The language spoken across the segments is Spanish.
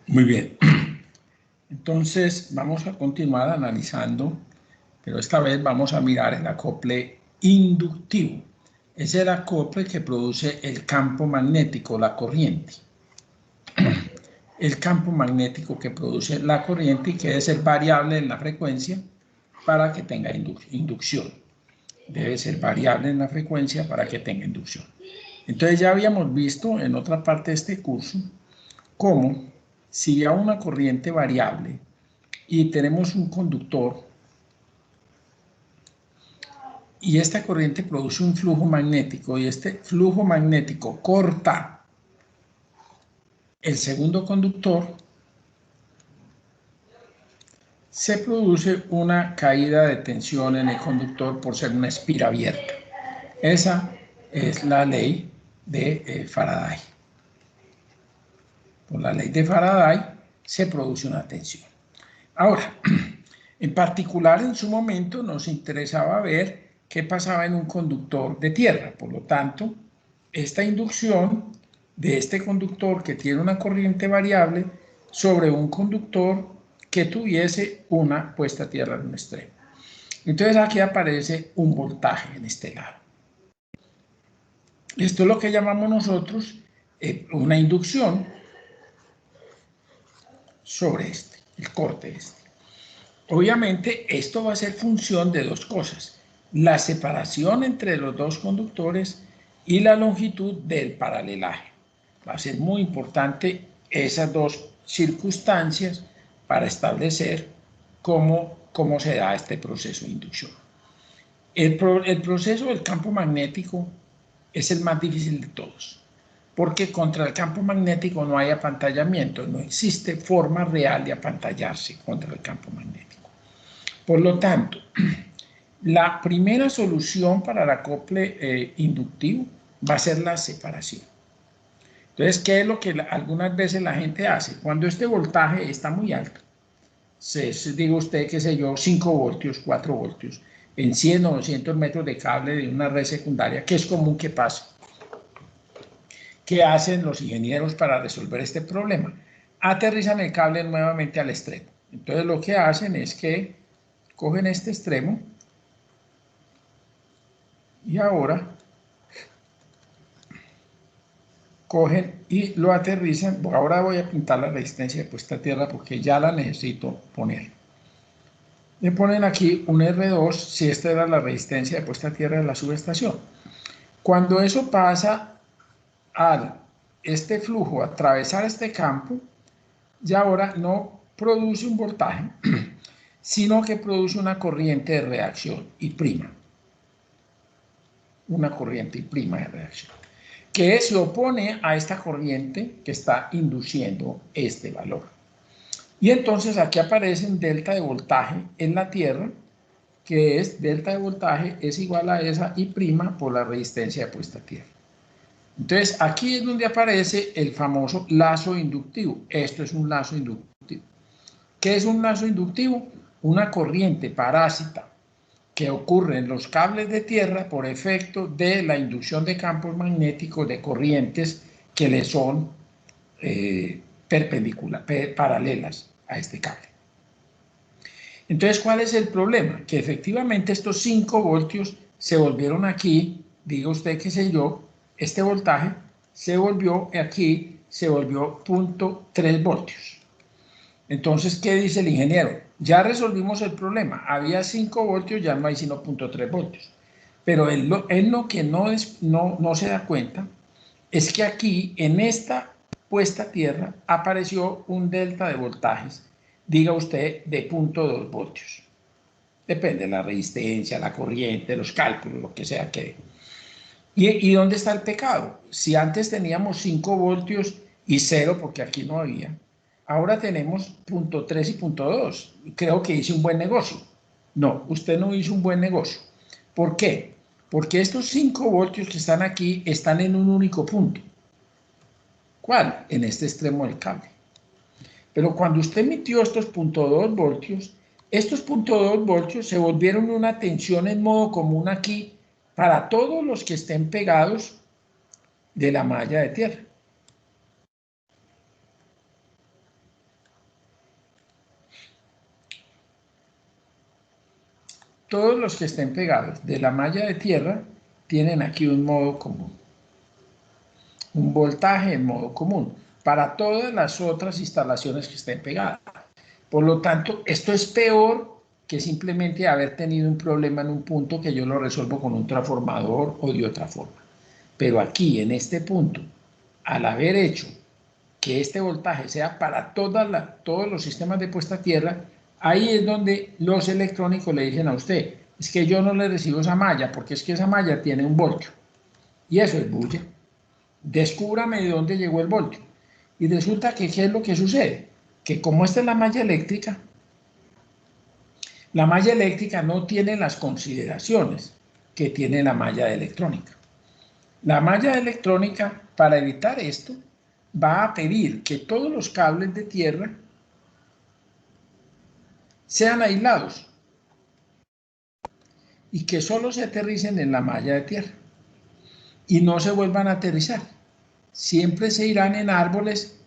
Muy bien. Entonces, vamos a continuar analizando, pero esta vez vamos a mirar el acople inductivo. Es el acople que produce el campo magnético, la corriente. El campo magnético que produce la corriente y que debe ser variable en la frecuencia para que tenga inducción. Debe ser variable en la frecuencia para que tenga inducción. Entonces ya habíamos visto en otra parte de este curso cómo si hay una corriente variable y tenemos un conductor y esta corriente produce un flujo magnético y este flujo magnético corta el segundo conductor, se produce una caída de tensión en el conductor por ser una espira abierta. Esa es la ley de Faraday. Por la ley de Faraday se produce una tensión. Ahora, en particular en su momento nos interesaba ver qué pasaba en un conductor de tierra. Por lo tanto, esta inducción de este conductor que tiene una corriente variable sobre un conductor que tuviese una puesta a tierra en un extremo. Entonces aquí aparece un voltaje en este lado. Esto es lo que llamamos nosotros una inducción sobre el corte este. Obviamente esto va a ser función de dos cosas: la separación entre los dos conductores y la longitud del paralelaje. Va a ser muy importante esas dos circunstancias para establecer cómo se da este proceso de inducción. El proceso del campo magnético es el más difícil de todos, porque contra el campo magnético no hay apantallamiento, no existe forma real de apantallarse contra el campo magnético. Por lo tanto, la primera solución para el acople inductivo va a ser la separación. Entonces, ¿qué es lo que algunas veces la gente hace? Cuando este voltaje está muy alto, diga usted, qué sé yo, 5 voltios, 4 voltios, en 100 o 200 metros de cable de una red secundaria, que es común que pase. ¿Qué hacen los ingenieros para resolver este problema? Aterrizan el cable nuevamente al extremo. Entonces, lo que hacen es que cogen este extremo y ahora cogen y lo aterrizan. Ahora voy a pintar la resistencia de puesta a tierra porque ya la necesito poner. Le ponen aquí un R2 si esta era la resistencia de puesta a tierra de la subestación. Cuando eso pasa al este flujo atravesar este campo, ya ahora no produce un voltaje, sino que produce una corriente de reacción I'. Una corriente I' de reacción, que se opone a esta corriente que está induciendo este valor. Y entonces aquí aparece un delta de voltaje en la Tierra, que es delta de voltaje es igual a esa I' por la resistencia de puesta a tierra. Entonces aquí es donde aparece el famoso lazo inductivo. Esto es un lazo inductivo. ¿Qué es un lazo inductivo? Una corriente parásita que ocurre en los cables de tierra por efecto de la inducción de campos magnéticos de corrientes que le son paralelas a este cable. Entonces, ¿cuál es el problema? Que efectivamente estos 5 voltios se volvieron aquí, diga usted qué sé yo, este voltaje se volvió aquí, se volvió 0.3 voltios. Entonces, ¿qué dice el ingeniero? Ya resolvimos el problema. Había 5 voltios, ya no hay sino 0.3 voltios. Pero él lo que no se da cuenta es que aquí, en esta puesta a tierra, apareció un delta de voltajes, diga usted, de 0.2 voltios. Depende de la resistencia, la corriente, los cálculos, lo que sea que... ¿Y dónde está el pecado? Si antes teníamos 5 voltios y 0, porque aquí no había, ahora tenemos 0.3 y 0.2. Creo que hice un buen negocio. No, usted no hizo un buen negocio. ¿Por qué? Porque estos 5 voltios que están aquí están en un único punto. ¿Cuál? En este extremo del cable. Pero cuando usted metió estos 0.2 voltios, estos 0.2 voltios se volvieron una tensión en modo común aquí para todos los que estén pegados de la malla de tierra. todos los que estén pegados de la malla de tierra tienen aquí un modo común, un voltaje en modo común para todas las otras instalaciones que estén pegadas. Por lo tanto, esto es peor que simplemente haber tenido un problema en un punto que yo lo resuelvo con un transformador o de otra forma. Pero aquí, en este punto, al haber hecho que este voltaje sea para todos los sistemas de puesta a tierra, ahí es donde los electrónicos le dicen a usted, es que yo no le recibo esa malla, porque es que esa malla tiene un voltio. Y eso es bulla. Descúbrame de dónde llegó el voltio. Y resulta que, ¿qué es lo que sucede? Que como esta es la malla eléctrica no tiene las consideraciones que tiene la malla electrónica. La malla electrónica, para evitar esto, va a pedir que todos los cables de tierra sean aislados y que solo se aterricen en la malla de tierra y no se vuelvan a aterrizar. Siempre se irán en árboles,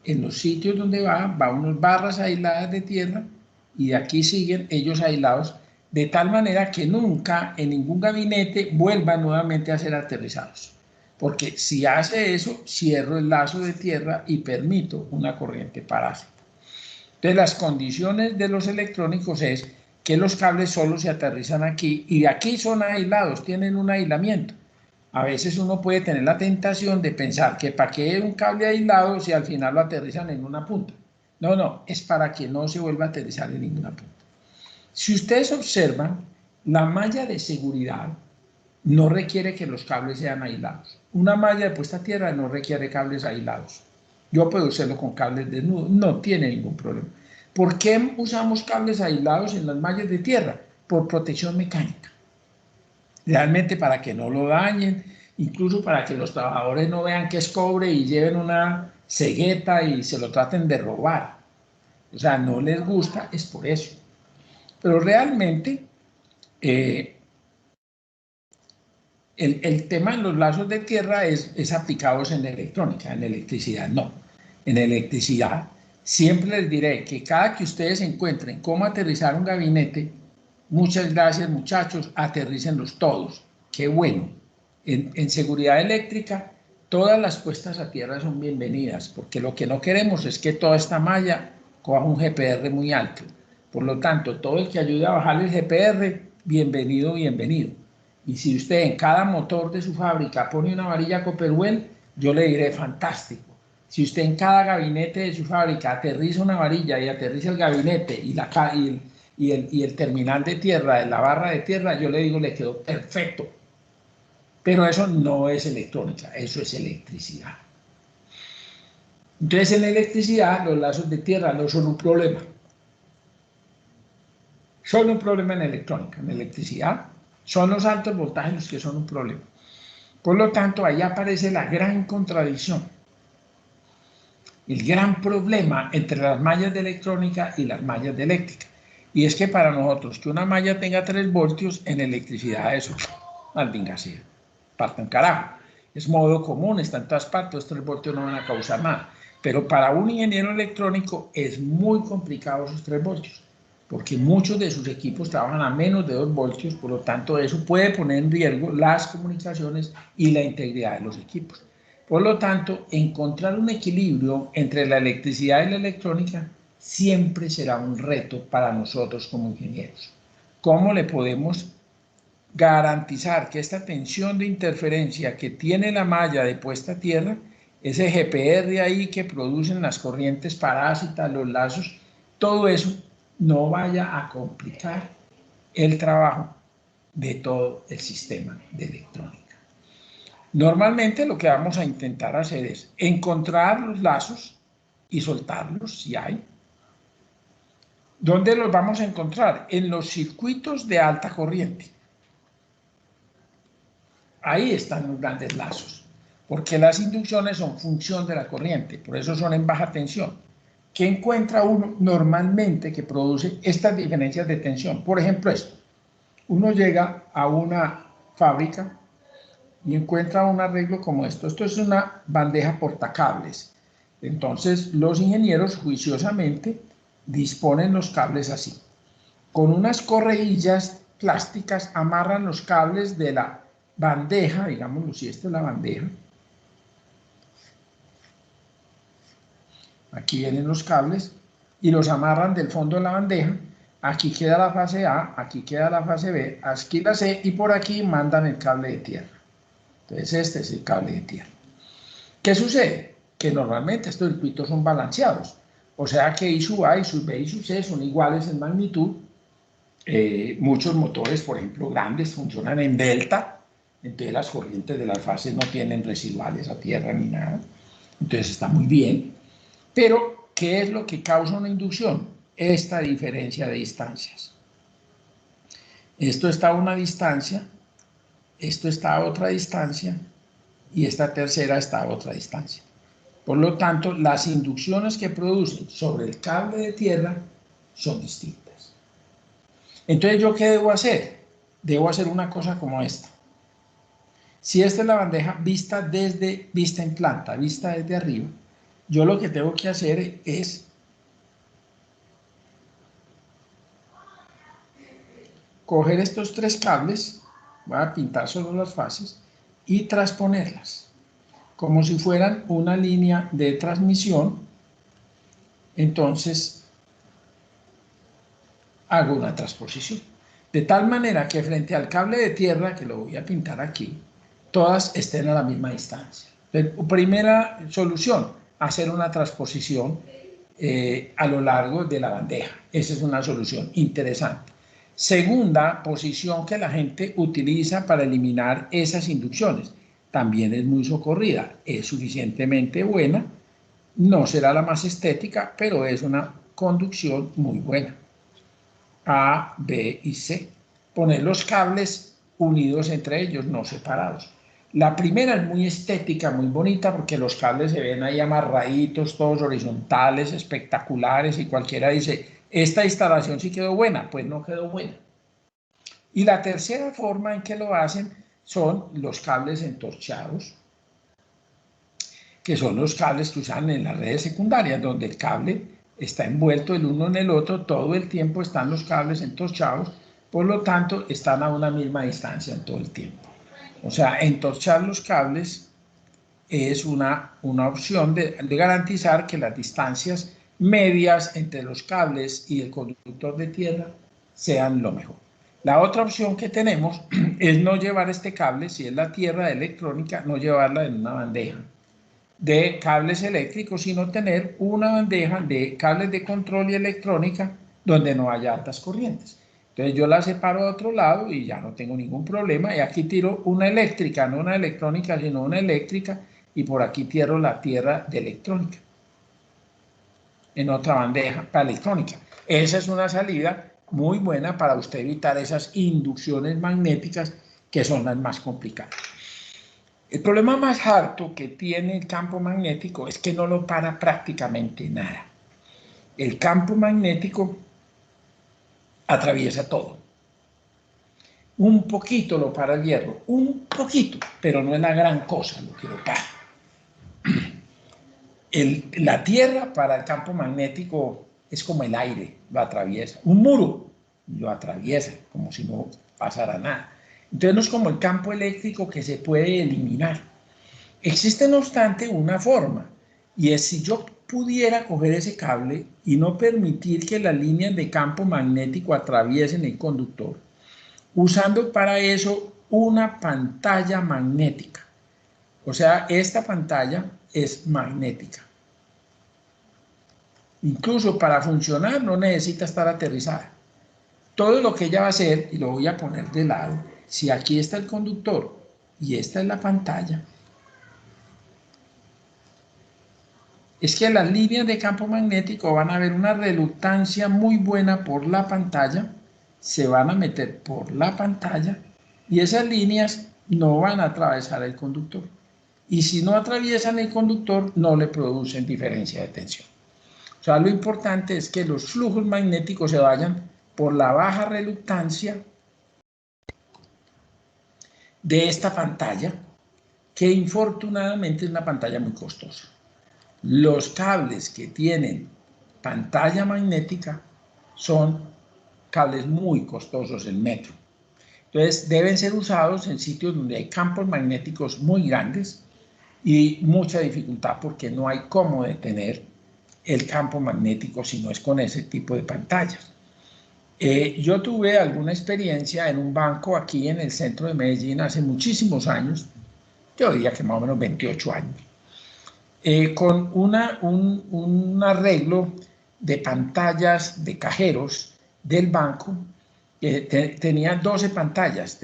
en los sitios donde va unas barras aisladas de tierra y de aquí siguen ellos aislados, de tal manera que nunca en ningún gabinete vuelvan nuevamente a ser aterrizados. Porque si hace eso, cierro el lazo de tierra y permito una corriente parásita. Entonces, las condiciones de los electrónicos es que los cables solo se aterrizan aquí y de aquí son aislados, tienen un aislamiento. A veces uno puede tener la tentación de pensar que para qué un cable aislado si al final lo aterrizan en una punta. No, es para que no se vuelva a aterrizar en ninguna punta. Si ustedes observan, la malla de seguridad no requiere que los cables sean aislados. Una malla de puesta a tierra no requiere cables aislados. Yo puedo hacerlo con cables desnudos, no tiene ningún problema. ¿Por qué usamos cables aislados en las mallas de tierra? Por protección mecánica. Realmente para que no lo dañen, incluso para que los trabajadores no vean que es cobre y lleven una cegueta y se lo traten de robar. O sea, no les gusta, es por eso. Pero realmente el tema en los lazos de tierra es aplicados en electrónica, en electricidad no. En electricidad siempre les diré que cada que ustedes encuentren cómo aterrizar un gabinete, muchas gracias muchachos, aterrícenlos todos, qué bueno. En seguridad eléctrica, todas las puestas a tierra son bienvenidas, porque lo que no queremos es que toda esta malla coja un GPR muy alto. Por lo tanto, todo el que ayude a bajar el GPR, bienvenido, bienvenido. Y si usted en cada motor de su fábrica pone una varilla Copperwell, yo le diré fantástico. Si usted en cada gabinete de su fábrica aterriza una varilla y aterriza el gabinete y el terminal de tierra, la barra de tierra, yo le digo, le quedó perfecto. Pero eso no es electrónica, eso es electricidad. Entonces, en electricidad, los lazos de tierra no son un problema. Son un problema en electrónica. En electricidad, son los altos voltajes los que son un problema. Por lo tanto, ahí aparece la gran contradicción. El gran problema entre las mallas de electrónica y las mallas de eléctrica. Y es que para nosotros, que una malla tenga 3 voltios, en electricidad eso, maldita sea, parta un carajo. Es modo común, está en todas partes, los 3 voltios no van a causar nada. Pero para un ingeniero electrónico es muy complicado esos 3 voltios, porque muchos de sus equipos trabajan a menos de 2 voltios, por lo tanto eso puede poner en riesgo las comunicaciones y la integridad de los equipos. Por lo tanto, encontrar un equilibrio entre la electricidad y la electrónica siempre será un reto para nosotros como ingenieros. ¿Cómo le podemos garantizar que esta tensión de interferencia que tiene la malla de puesta a tierra, ese GPR ahí que producen las corrientes parásitas, los lazos, todo eso no vaya a complicar el trabajo de todo el sistema de electrónica? Normalmente lo que vamos a intentar hacer es encontrar los lazos y soltarlos si hay. ¿Dónde los vamos a encontrar? En los circuitos de alta corriente. Ahí están los grandes lazos, porque las inducciones son función de la corriente, por eso son en baja tensión. ¿Qué encuentra uno normalmente que produce estas diferencias de tensión? Por ejemplo, esto. Uno llega a una fábrica y encuentra un arreglo como esto. Esto es una bandeja portacables. Entonces, los ingenieros juiciosamente disponen los cables así, con unas correillas plásticas amarran los cables de la bandeja, digámoslo, si esta es la bandeja. Aquí vienen los cables y los amarran del fondo de la bandeja. Aquí queda la fase A, aquí queda la fase B, aquí la C y por aquí mandan el cable de tierra. Entonces este es el cable de tierra. ¿Qué sucede? Que normalmente estos circuitos son balanceados. O sea que I sub A, I sub B, I sub C son iguales en magnitud. Muchos motores, por ejemplo, grandes, funcionan en delta. Entonces las corrientes de las fases no tienen residuales a tierra ni nada. Entonces está muy bien. Pero, ¿qué es lo que causa una inducción? Esta diferencia de distancias. Esto está a una distancia, esto está a otra distancia y esta tercera está a otra distancia. Por lo tanto, las inducciones que producen sobre el cable de tierra son distintas. Entonces, ¿yo qué debo hacer? Debo hacer una cosa como esta. Si esta es la bandeja vista en planta, vista desde arriba, yo lo que tengo que hacer es coger estos tres cables, voy a pintar solo las fases, y transponerlas, como si fueran una línea de transmisión. Entonces, hago una transposición. De tal manera que frente al cable de tierra, que lo voy a pintar aquí, todas estén a la misma distancia. Primera solución, hacer una transposición a lo largo de la bandeja. Esa es una solución interesante. Segunda posición que la gente utiliza para eliminar esas inducciones. También es muy socorrida, es suficientemente buena, no será la más estética, pero es una conducción muy buena. A, B y C. Poner los cables unidos entre ellos, no separados. La primera es muy estética, muy bonita, porque los cables se ven ahí amarraditos, todos horizontales, espectaculares, y cualquiera dice, esta instalación sí quedó buena. Pues no quedó buena. Y la tercera forma en que lo hacen son los cables entorchados, que son los cables que usan en las redes secundarias, donde el cable está envuelto el uno en el otro, todo el tiempo están los cables entorchados, por lo tanto están a una misma distancia en todo el tiempo. O sea, entorchar los cables es una opción de garantizar que las distancias medias entre los cables y el conductor de tierra sean lo mejor. La otra opción que tenemos es no llevar este cable, si es la tierra electrónica, no llevarla en una bandeja de cables eléctricos, sino tener una bandeja de cables de control y electrónica donde no haya altas corrientes. Entonces yo la separo a otro lado y ya no tengo ningún problema. Y aquí tiro una eléctrica, no una electrónica, sino una eléctrica, y por aquí tiro la tierra de electrónica en otra bandeja para electrónica. Esa es una salida muy buena para usted evitar esas inducciones magnéticas que son las más complicadas. El problema más harto que tiene el campo magnético es que no lo para prácticamente nada. El campo magnético atraviesa todo. Un poquito lo para el hierro, un poquito, pero no es la gran cosa lo que lo para. La Tierra para el campo magnético es como el aire, lo atraviesa. Un muro lo atraviesa, como si no pasara nada. Entonces no es como el campo eléctrico que se puede eliminar. Existe, no obstante, una forma, y es si yo pudiera coger ese cable y no permitir que las líneas de campo magnético atraviesen el conductor, usando para eso una pantalla magnética. O sea, esta pantalla es magnética. Incluso para funcionar no necesita estar aterrizada. Todo lo que ella va a hacer, y lo voy a poner de lado, si aquí está el conductor y esta es la pantalla, es que las líneas de campo magnético van a haber una reluctancia muy buena por la pantalla, se van a meter por la pantalla y esas líneas no van a atravesar el conductor. Y si no atraviesan el conductor, no le producen diferencia de tensión. O sea, lo importante es que los flujos magnéticos se vayan por la baja reluctancia de esta pantalla, que infortunadamente es una pantalla muy costosa. Los cables que tienen pantalla magnética son cables muy costosos el metro. Entonces deben ser usados en sitios donde hay campos magnéticos muy grandes y mucha dificultad porque no hay cómo detener el campo magnético si no es con ese tipo de pantallas. Yo tuve alguna experiencia en un banco aquí en el centro de Medellín hace muchísimos años, yo diría que más o menos 28 años, con un arreglo de pantallas de cajeros del banco. Tenía 12 pantallas,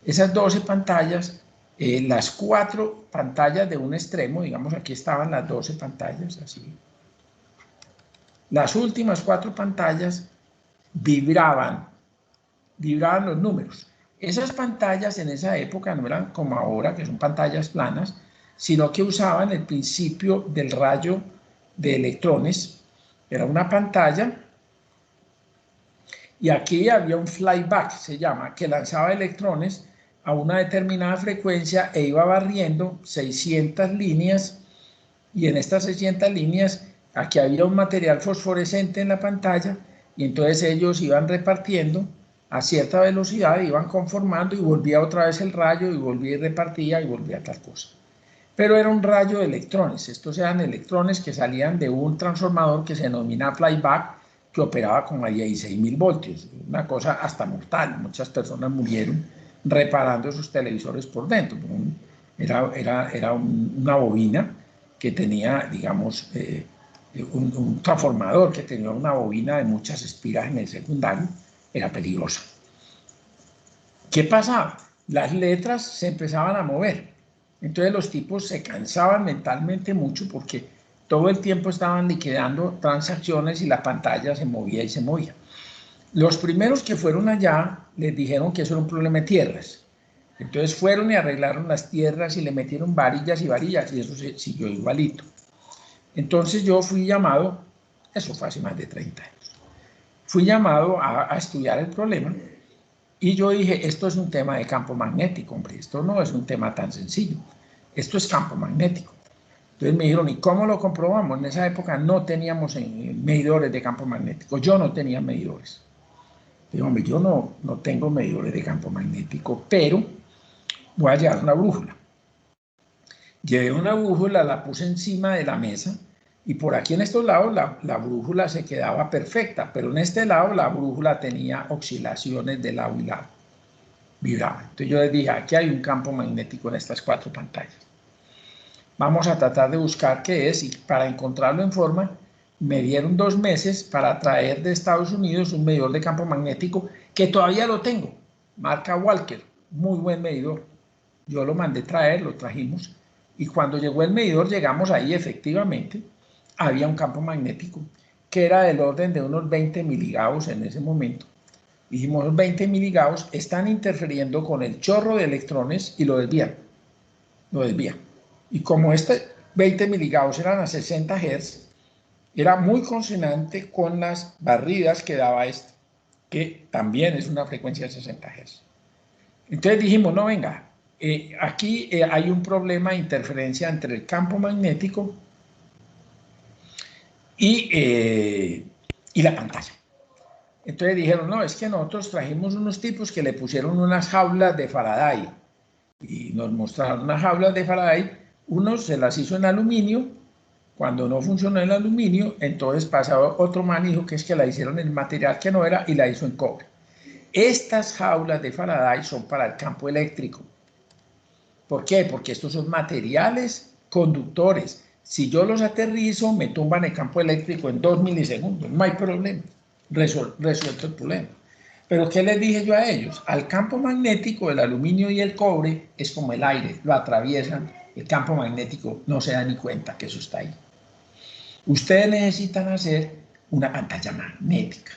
Esas 12 pantallas, las 4 pantallas de un extremo, digamos aquí estaban las 12 pantallas, así. Las últimas 4 pantallas vibraban los números. Esas pantallas en esa época no eran como ahora, que son pantallas planas, sino que usaban el principio del rayo de electrones. Era una pantalla y aquí había un flyback, se llama, que lanzaba electrones a una determinada frecuencia e iba barriendo 600 líneas, y en estas 600 líneas aquí había un material fosforescente en la pantalla, y entonces ellos iban repartiendo a cierta velocidad, iban conformando y volvía otra vez el rayo y volvía y repartía y volvía tal cosa. Pero era un rayo de electrones. Estos eran electrones que salían de un transformador que se denomina flyback, que operaba como a 16.000 voltios. Una cosa hasta mortal. Muchas personas murieron reparando esos televisores por dentro. Era una bobina que tenía, digamos, un transformador que tenía una bobina de muchas espiras en el secundario. Era peligrosa. ¿Qué pasaba? Las letras se empezaban a mover. Entonces los tipos se cansaban mentalmente mucho porque todo el tiempo estaban liquidando transacciones y la pantalla se movía y se movía. Los primeros que fueron allá les dijeron que eso era un problema de tierras. Entonces fueron y arreglaron las tierras y le metieron varillas y varillas y eso se siguió igualito. Entonces yo fui llamado, eso fue hace más de 30 años, fui llamado a estudiar el problema. Y yo dije, esto es un tema de campo magnético, hombre, esto no es un tema tan sencillo, esto es campo magnético. Entonces me dijeron, ¿y cómo lo comprobamos? En esa época no teníamos medidores de campo magnético, yo no tenía medidores. Digo, hombre, yo no tengo medidores de campo magnético, pero voy a llevar una brújula. Llevé una brújula, la puse encima de la mesa, y por aquí en estos lados la brújula se quedaba perfecta, pero en este lado la brújula tenía oscilaciones de lado y lado, vibraba. Entonces yo les dije, aquí hay un campo magnético en estas 4 pantallas. Vamos a tratar de buscar qué es, y para encontrarlo en forma, me dieron 2 meses para traer de Estados Unidos un medidor de campo magnético, que todavía lo tengo, marca Walker, muy buen medidor. Yo lo mandé traer, lo trajimos, y cuando llegó el medidor, llegamos ahí, efectivamente, había un campo magnético que era del orden de unos 20 miligauss en ese momento. Dijimos, 20 miligauss están interfiriendo con el chorro de electrones y lo desvían. Y como este 20 miligauss eran a 60 Hz, era muy consonante con las barridas que daba este, que también es una frecuencia de 60 Hz. Entonces dijimos, no, venga, aquí hay un problema de interferencia entre el campo magnético y la pantalla. Entonces dijeron, no, es que nosotros trajimos unos tipos que le pusieron unas jaulas de Faraday y nos mostraron unas jaulas de Faraday. Uno se las hizo en aluminio. Cuando no funcionó el aluminio, entonces pasaba otro man y dijo que es que la hicieron en material que no era y la hizo en cobre. Estas jaulas de Faraday son para el campo eléctrico. ¿Por qué? Porque estos son materiales conductores. Si yo los aterrizo, me tumban el campo eléctrico en 2 milisegundos. No hay problema. Resuelto el problema. Pero ¿qué les dije yo a ellos? Al campo magnético, el aluminio y el cobre es como el aire, lo atraviesan, el campo magnético no se da ni cuenta que eso está ahí. Ustedes necesitan hacer una pantalla magnética.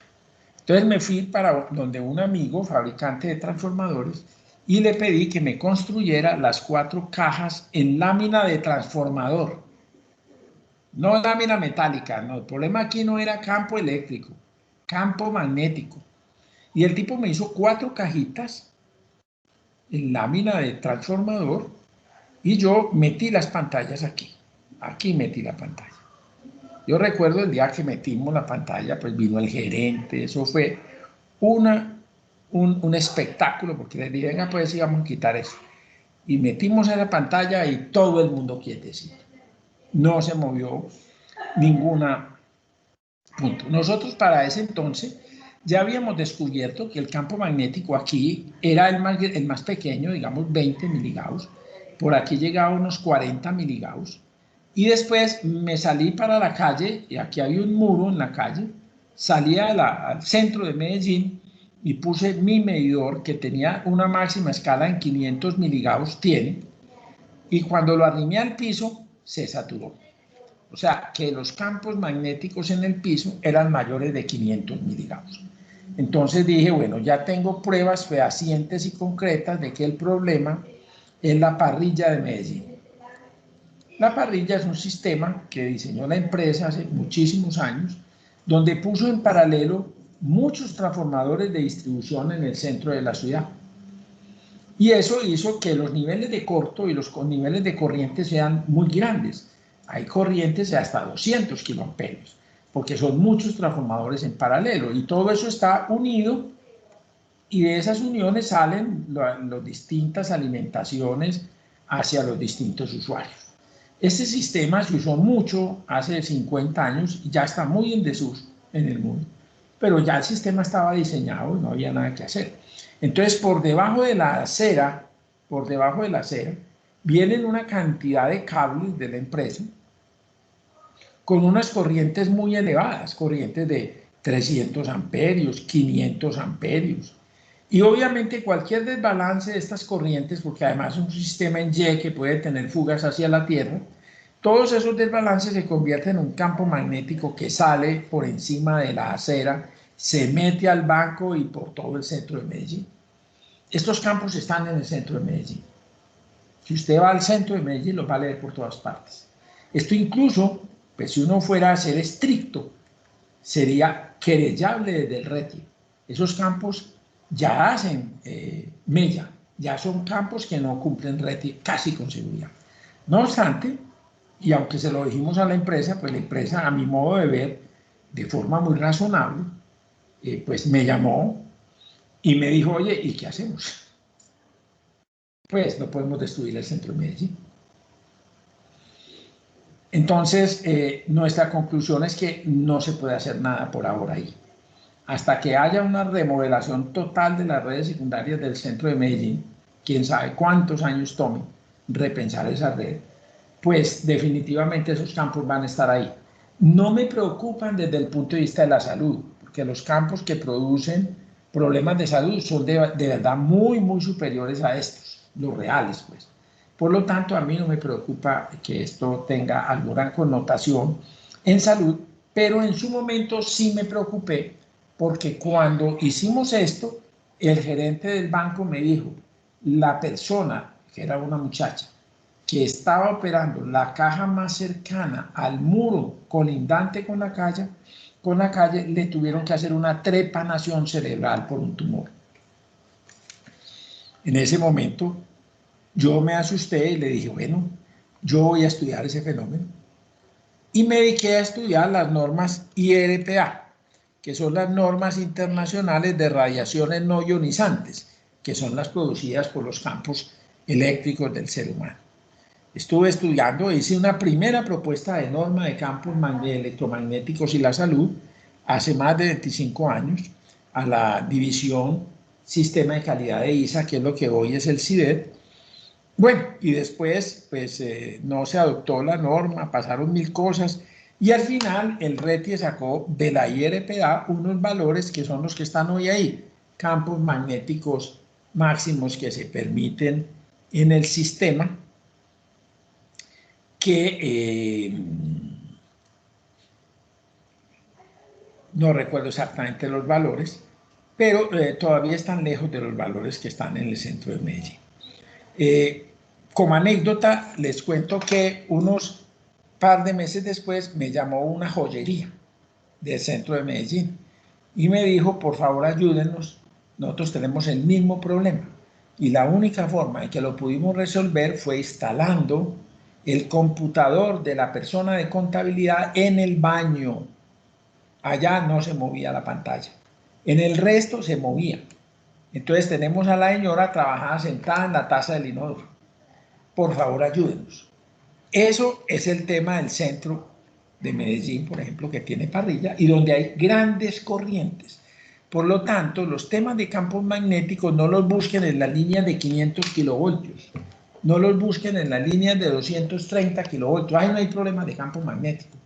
Entonces me fui para donde un amigo, fabricante de transformadores, y le pedí que me construyera las 4 cajas en lámina de transformador. No lámina metálica, no, el problema aquí no era campo eléctrico, campo magnético. Y el tipo me hizo 4 cajitas en lámina de transformador y yo metí las pantallas aquí. Aquí metí la pantalla. Yo recuerdo el día que metimos la pantalla, pues vino el gerente, eso fue una un espectáculo, porque les dije, venga, pues sí, vamos a quitar eso. Y metimos en la pantalla y todo el mundo quietecito. No se movió ninguna punto. Nosotros para ese entonces ya habíamos descubierto que el campo magnético aquí era el más pequeño, digamos 20 miligauss. Por aquí llegaba a unos 40 miligauss. Y después me salí para la calle, y aquí había un muro en la calle, salí al centro de Medellín y puse mi medidor que tenía una máxima escala en 500 miligauss, y cuando lo arrimé al piso se saturó. O sea, que los campos magnéticos en el piso eran mayores de 500 miligauss. Entonces dije, bueno, ya tengo pruebas fehacientes y concretas de que el problema es la parrilla de Medellín. La parrilla es un sistema que diseñó la empresa hace muchísimos años, donde puso en paralelo muchos transformadores de distribución en el centro de la ciudad. Y eso hizo que los niveles de corto y los niveles de corriente sean muy grandes. Hay corrientes de hasta 200 kiloamperios, porque son muchos transformadores en paralelo, y todo eso está unido, y de esas uniones salen las distintas alimentaciones hacia los distintos usuarios. Este sistema se usó mucho hace 50 años y ya está muy en desuso en el mundo, pero ya el sistema estaba diseñado y no había nada que hacer. Entonces, por debajo de la acera, vienen una cantidad de cables de la empresa con unas corrientes muy elevadas, corrientes de 300 amperios, 500 amperios. Y obviamente cualquier desbalance de estas corrientes, porque además es un sistema en Y que puede tener fugas hacia la Tierra, todos esos desbalances se convierten en un campo magnético que sale por encima de la acera, se mete al banco y por todo el centro de Medellín. Estos campos están en el centro de Medellín. Si usted va al centro de Medellín, los va a leer por todas partes. Esto incluso, pues si uno fuera a ser estricto, sería querellable desde el RETIE. Esos campos ya hacen mella, ya son campos que no cumplen RETIE casi con seguridad. No obstante, y aunque se lo dijimos a la empresa, pues la empresa, a mi modo de ver, de forma muy razonable, pues me llamó y me dijo, oye, ¿y qué hacemos? Pues no podemos destruir el centro de Medellín. Entonces, nuestra conclusión es que no se puede hacer nada por ahora ahí. Hasta que haya una remodelación total de las redes secundarias del centro de Medellín, quién sabe cuántos años tome repensar esa red, pues definitivamente esos campos van a estar ahí. No me preocupan desde el punto de vista de la salud, porque los campos que producen problemas de salud son de verdad muy, muy superiores a estos, los reales, pues. Por lo tanto, a mí no me preocupa que esto tenga alguna connotación en salud, pero en su momento sí me preocupé, porque cuando hicimos esto, el gerente del banco me dijo, la persona, que era una muchacha, que estaba operando la caja más cercana al muro colindante con la calle, le tuvieron que hacer una trepanación cerebral por un tumor. En ese momento yo me asusté y le dije, bueno, yo voy a estudiar ese fenómeno. Y me dediqué a estudiar las normas IRPA, que son las normas internacionales de radiaciones no ionizantes, que son las producidas por los campos eléctricos del ser humano. Estuve estudiando, hice una primera propuesta de norma de campos electromagnéticos y la salud hace más de 25 años a la división Sistema de Calidad de ISA, que es lo que hoy es el CIDED. Bueno, y después pues no se adoptó la norma, pasaron mil cosas, y al final el RETIE sacó de la IRPA unos valores que son los que están hoy ahí, campos magnéticos máximos que se permiten en el sistema, que no recuerdo exactamente los valores, pero todavía están lejos de los valores que están en el centro de Medellín. Como anécdota, les cuento que unos par de meses después me llamó una joyería del centro de Medellín y me dijo, por favor ayúdenos, nosotros tenemos el mismo problema. Y la única forma en que lo pudimos resolver fue instalando el computador de la persona de contabilidad en el baño. Allá no se movía la pantalla, en el resto se movía. Entonces tenemos a la señora trabajada sentada en la taza del inodoro. Por favor, ayúdenos. Eso es el tema del centro de Medellín, por ejemplo, que tiene parrilla y donde hay grandes corrientes. Por lo tanto, los temas de campos magnéticos no los busquen en la línea de 500 kilovoltios, no los busquen en la línea de 230 kilovoltios. Ahí no hay problema de campo magnético.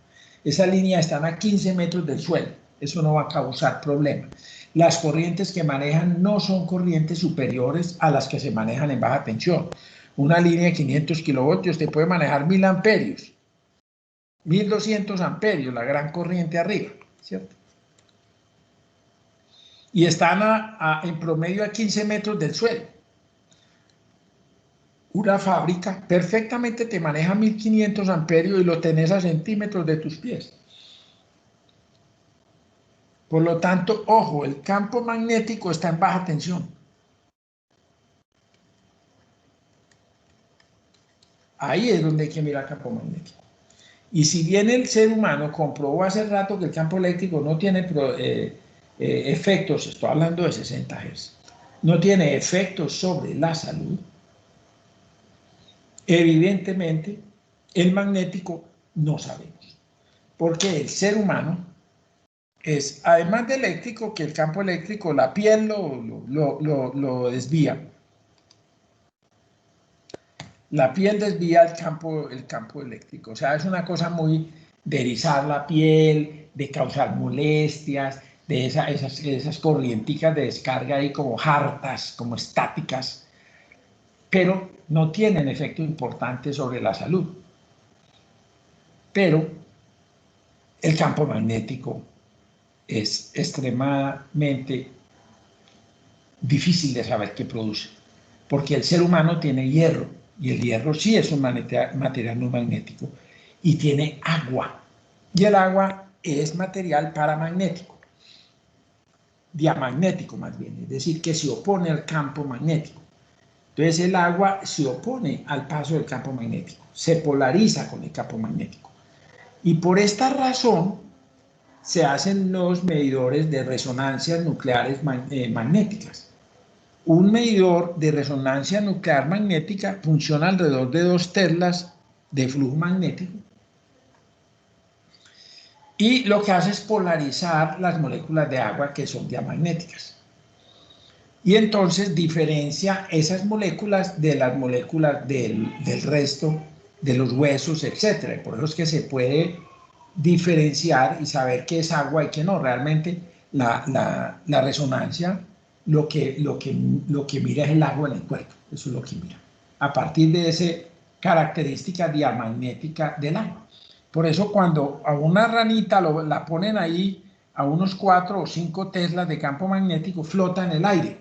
Esas líneas están a 15 metros del suelo. Eso no va a causar problema. Las corrientes que manejan no son corrientes superiores a las que se manejan en baja tensión. Una línea de 500 kilovoltios te puede manejar 1000 amperios, 1200 amperios, la gran corriente arriba, ¿cierto? Y están en promedio a 15 metros del suelo. Una fábrica perfectamente te maneja 1500 amperios y lo tenés a centímetros de tus pies. Por lo tanto, ojo, el campo magnético está en baja tensión. Ahí es donde hay que mirar el campo magnético. Y si bien el ser humano comprobó hace rato que el campo eléctrico no tiene efectos, estoy hablando de 60 Hz, no tiene efectos sobre la salud, evidentemente el magnético no sabemos. Porque el ser humano es, además de eléctrico, que el campo eléctrico, la piel lo desvía. La piel desvía el campo eléctrico. O sea, es una cosa muy de erizar la piel, de causar molestias, de esas corrienticas de descarga ahí como hartas, como estáticas, pero no tienen efecto importante sobre la salud. Pero el campo magnético es extremadamente difícil de saber qué produce, porque el ser humano tiene hierro, y el hierro sí es un material muy magnético, y tiene agua, y el agua es material paramagnético, diamagnético más bien, es decir, que se opone al campo magnético. Entonces el agua se opone al paso del campo magnético, se polariza con el campo magnético, y por esta razón se hacen los medidores de resonancias nucleares magnéticas. Un medidor de resonancia nuclear magnética funciona alrededor de 2 teslas de flujo magnético y lo que hace es polarizar las moléculas de agua que son diamagnéticas. Y entonces diferencia esas moléculas de las moléculas del resto de los huesos, etc. Por eso es que se puede diferenciar y saber qué es agua y qué no. Realmente la resonancia lo que mira es el agua en el cuerpo, eso es lo que mira, a partir de esa característica diamagnética del agua. Por eso cuando a una ranita la ponen ahí a unos 4 o 5 teslas de campo magnético, flota en el aire,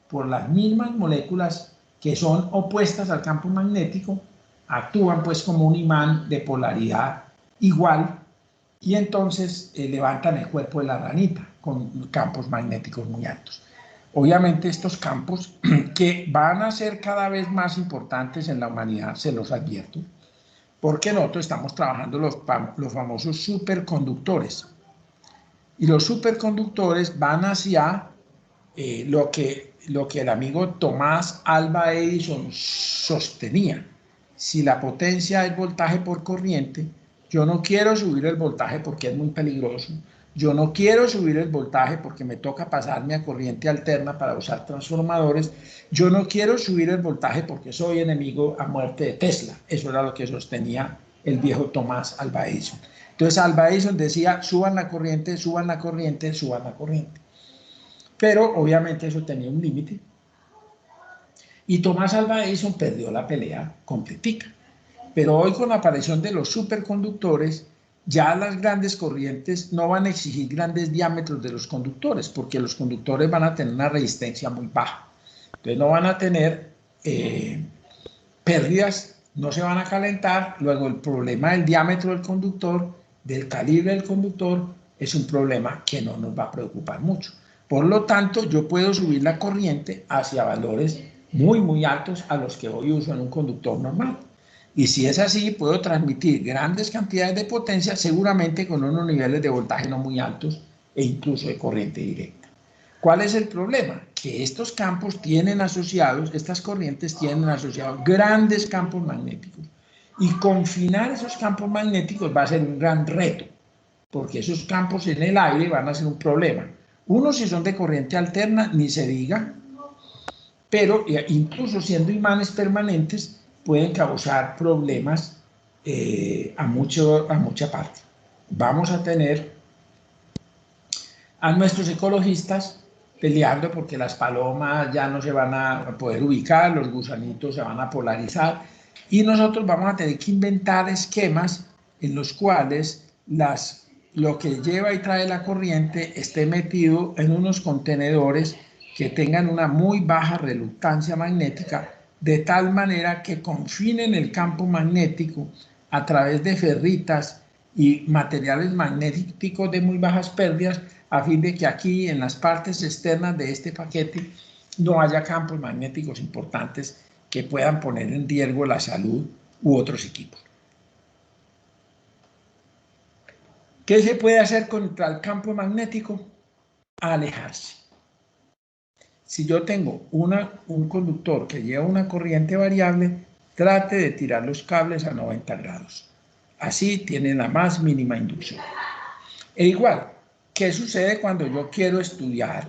por las mismas moléculas que son opuestas al campo magnético, actúan pues como un imán de polaridad igual, y entonces levantan el cuerpo de la ranita con campos magnéticos muy altos. Obviamente estos campos que van a ser cada vez más importantes en la humanidad, se los advierto, porque nosotros estamos trabajando los famosos superconductores. Y los superconductores van hacia lo que el amigo Tomás Alva Edison sostenía. Si la potencia es voltaje por corriente, yo no quiero subir el voltaje porque es muy peligroso. Yo no quiero subir el voltaje porque me toca pasarme a corriente alterna para usar transformadores. Yo no quiero subir el voltaje porque soy enemigo a muerte de Tesla. Eso era lo que sostenía el viejo Tomás Alva Edison. Entonces Alva Edison decía, suban la corriente, suban la corriente, suban la corriente. Pero obviamente eso tenía un límite. Y Tomás Alva Edison perdió la pelea completica. Pero hoy con la aparición de los superconductores, ya las grandes corrientes no van a exigir grandes diámetros de los conductores, porque los conductores van a tener una resistencia muy baja. Entonces no van a tener pérdidas, no se van a calentar. Luego el problema del diámetro del conductor, del calibre del conductor, es un problema que no nos va a preocupar mucho. Por lo tanto, yo puedo subir la corriente hacia valores muy, muy altos a los que hoy uso en un conductor normal. Y si es así, puedo transmitir grandes cantidades de potencia, seguramente con unos niveles de voltaje no muy altos e incluso de corriente directa. ¿Cuál es el problema? que estos campos tienen asociados, estas corrientes tienen asociados grandes campos magnéticos. Y confinar esos campos magnéticos va a ser un gran reto, porque esos campos en el aire van a ser un problema. Uno, si son de corriente alterna, ni se diga, pero incluso siendo imanes permanentes, pueden causar problemas a mucha parte. Vamos a tener a nuestros ecologistas peleando porque las palomas ya no se van a poder ubicar, los gusanitos se van a polarizar, y nosotros vamos a tener que inventar esquemas en los cuales lo que lleva y trae la corriente esté metido en unos contenedores que tengan una muy baja reluctancia magnética, de tal manera que confinen el campo magnético a través de ferritas y materiales magnéticos de muy bajas pérdidas, a fin de que aquí en las partes externas de este paquete no haya campos magnéticos importantes que puedan poner en riesgo la salud u otros equipos. ¿Qué se puede hacer contra el campo magnético? Alejarse. Si yo tengo un conductor que lleva una corriente variable, trate de tirar los cables a 90 grados. Así tiene la más mínima inducción. E igual, ¿qué sucede cuando yo quiero estudiar,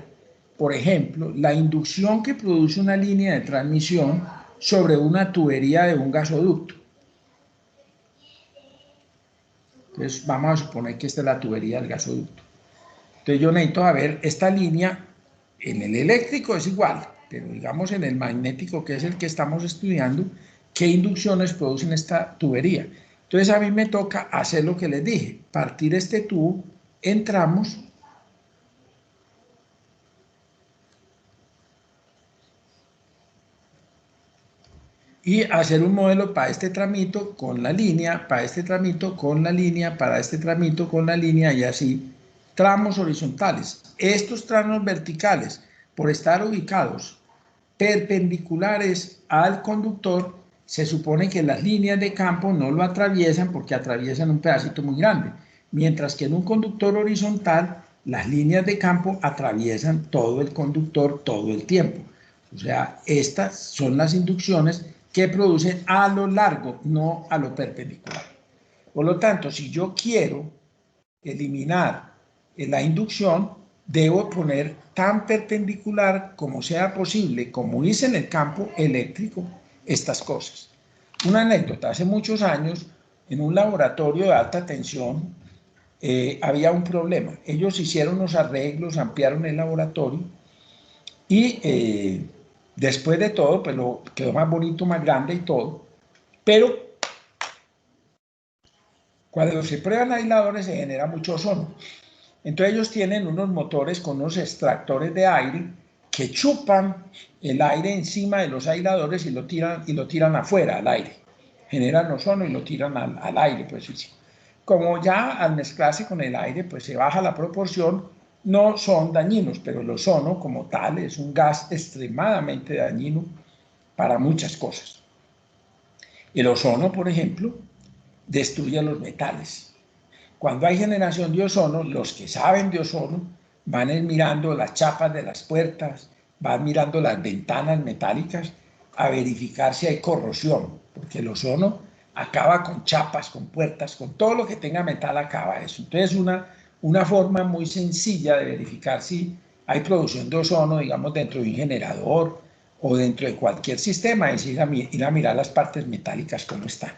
por ejemplo, la inducción que produce una línea de transmisión sobre una tubería de un gasoducto? Entonces, vamos a suponer que esta es la tubería del gasoducto. Entonces, yo necesito saber esta línea. En el eléctrico es igual, pero digamos en el magnético, que es el que estamos estudiando, ¿qué inducciones producen esta tubería? Entonces, a mí me toca hacer lo que les dije, partir este tubo en tramos y hacer un modelo para este tramito con la línea, para este tramito con la línea, para este tramito con la línea, y así tramos horizontales. Estos tramos verticales, por estar ubicados perpendiculares al conductor, se supone que las líneas de campo no lo atraviesan porque atraviesan un pedacito muy grande, mientras que en un conductor horizontal las líneas de campo atraviesan todo el conductor todo el tiempo. O sea, estas son las inducciones que producen a lo largo, no a lo perpendicular. Por lo tanto, si yo quiero eliminar la inducción, debo poner tan perpendicular como sea posible, como hice en el campo eléctrico, estas cosas. Una anécdota: hace muchos años, en un laboratorio de alta tensión, había un problema. Ellos hicieron los arreglos, ampliaron el laboratorio y después de todo, pues lo quedó más bonito, más grande y todo, pero cuando se prueban aisladores se genera mucho ozono. Entonces ellos tienen unos motores con unos extractores de aire que chupan el aire encima de los aisladores y lo tiran afuera, al aire. Generan ozono y lo tiran al aire, pues sí. Como ya al mezclarse con el aire, pues se baja la proporción, no son dañinos, pero el ozono como tal es un gas extremadamente dañino para muchas cosas. El ozono, por ejemplo, destruye los metales. Cuando hay generación de ozono, los que saben de ozono van mirando las chapas de las puertas, van mirando las ventanas metálicas a verificar si hay corrosión, porque el ozono acaba con chapas, con puertas, con todo lo que tenga metal acaba eso. Entonces, una forma muy sencilla de verificar si hay producción de ozono, digamos, dentro de un generador o dentro de cualquier sistema, es ir a mirar las partes metálicas cómo están.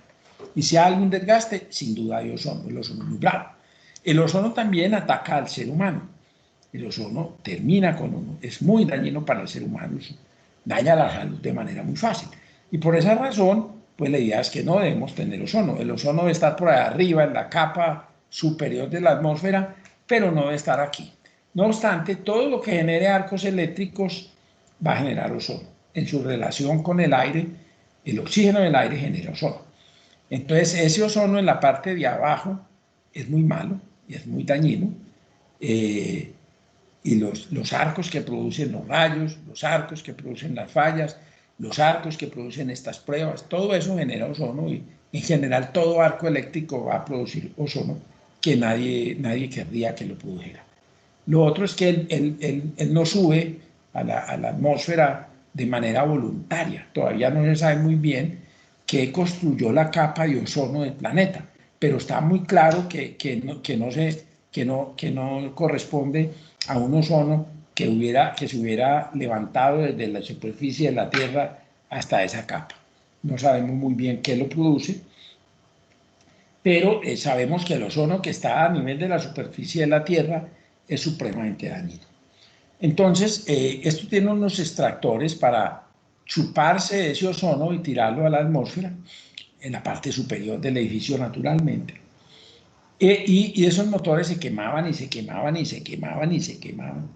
Y si hay algún desgaste, sin duda hay ozono, el ozono muy bravo. El ozono también ataca al ser humano. El ozono termina con uno, es muy dañino para el ser humano, daña la salud de manera muy fácil. Y por esa razón, pues la idea es que no debemos tener ozono. El ozono debe estar por allá arriba, en la capa superior de la atmósfera, pero no debe estar aquí. No obstante, todo lo que genere arcos eléctricos va a generar ozono. En su relación con el aire, el oxígeno del aire genera ozono. Entonces, ese ozono en la parte de abajo es muy malo y es muy dañino. Y los arcos que producen los rayos, los arcos que producen las fallas, los arcos que producen estas pruebas, todo eso genera ozono, y en general todo arco eléctrico va a producir ozono, que nadie querría que lo produjera. Lo otro es que él no sube a la atmósfera de manera voluntaria. Todavía no se sabe muy bien qué construyó la capa de ozono del planeta, pero está muy claro que no corresponde a un ozono que se hubiera levantado desde la superficie de la Tierra hasta esa capa. No sabemos muy bien qué lo produce, pero sabemos que el ozono que está a nivel de la superficie de la Tierra es supremamente dañino. Entonces, esto tiene unos extractores para chuparse ese ozono y tirarlo a la atmósfera, en la parte superior del edificio naturalmente. Y esos motores se quemaban y se quemaban y se quemaban y se quemaban.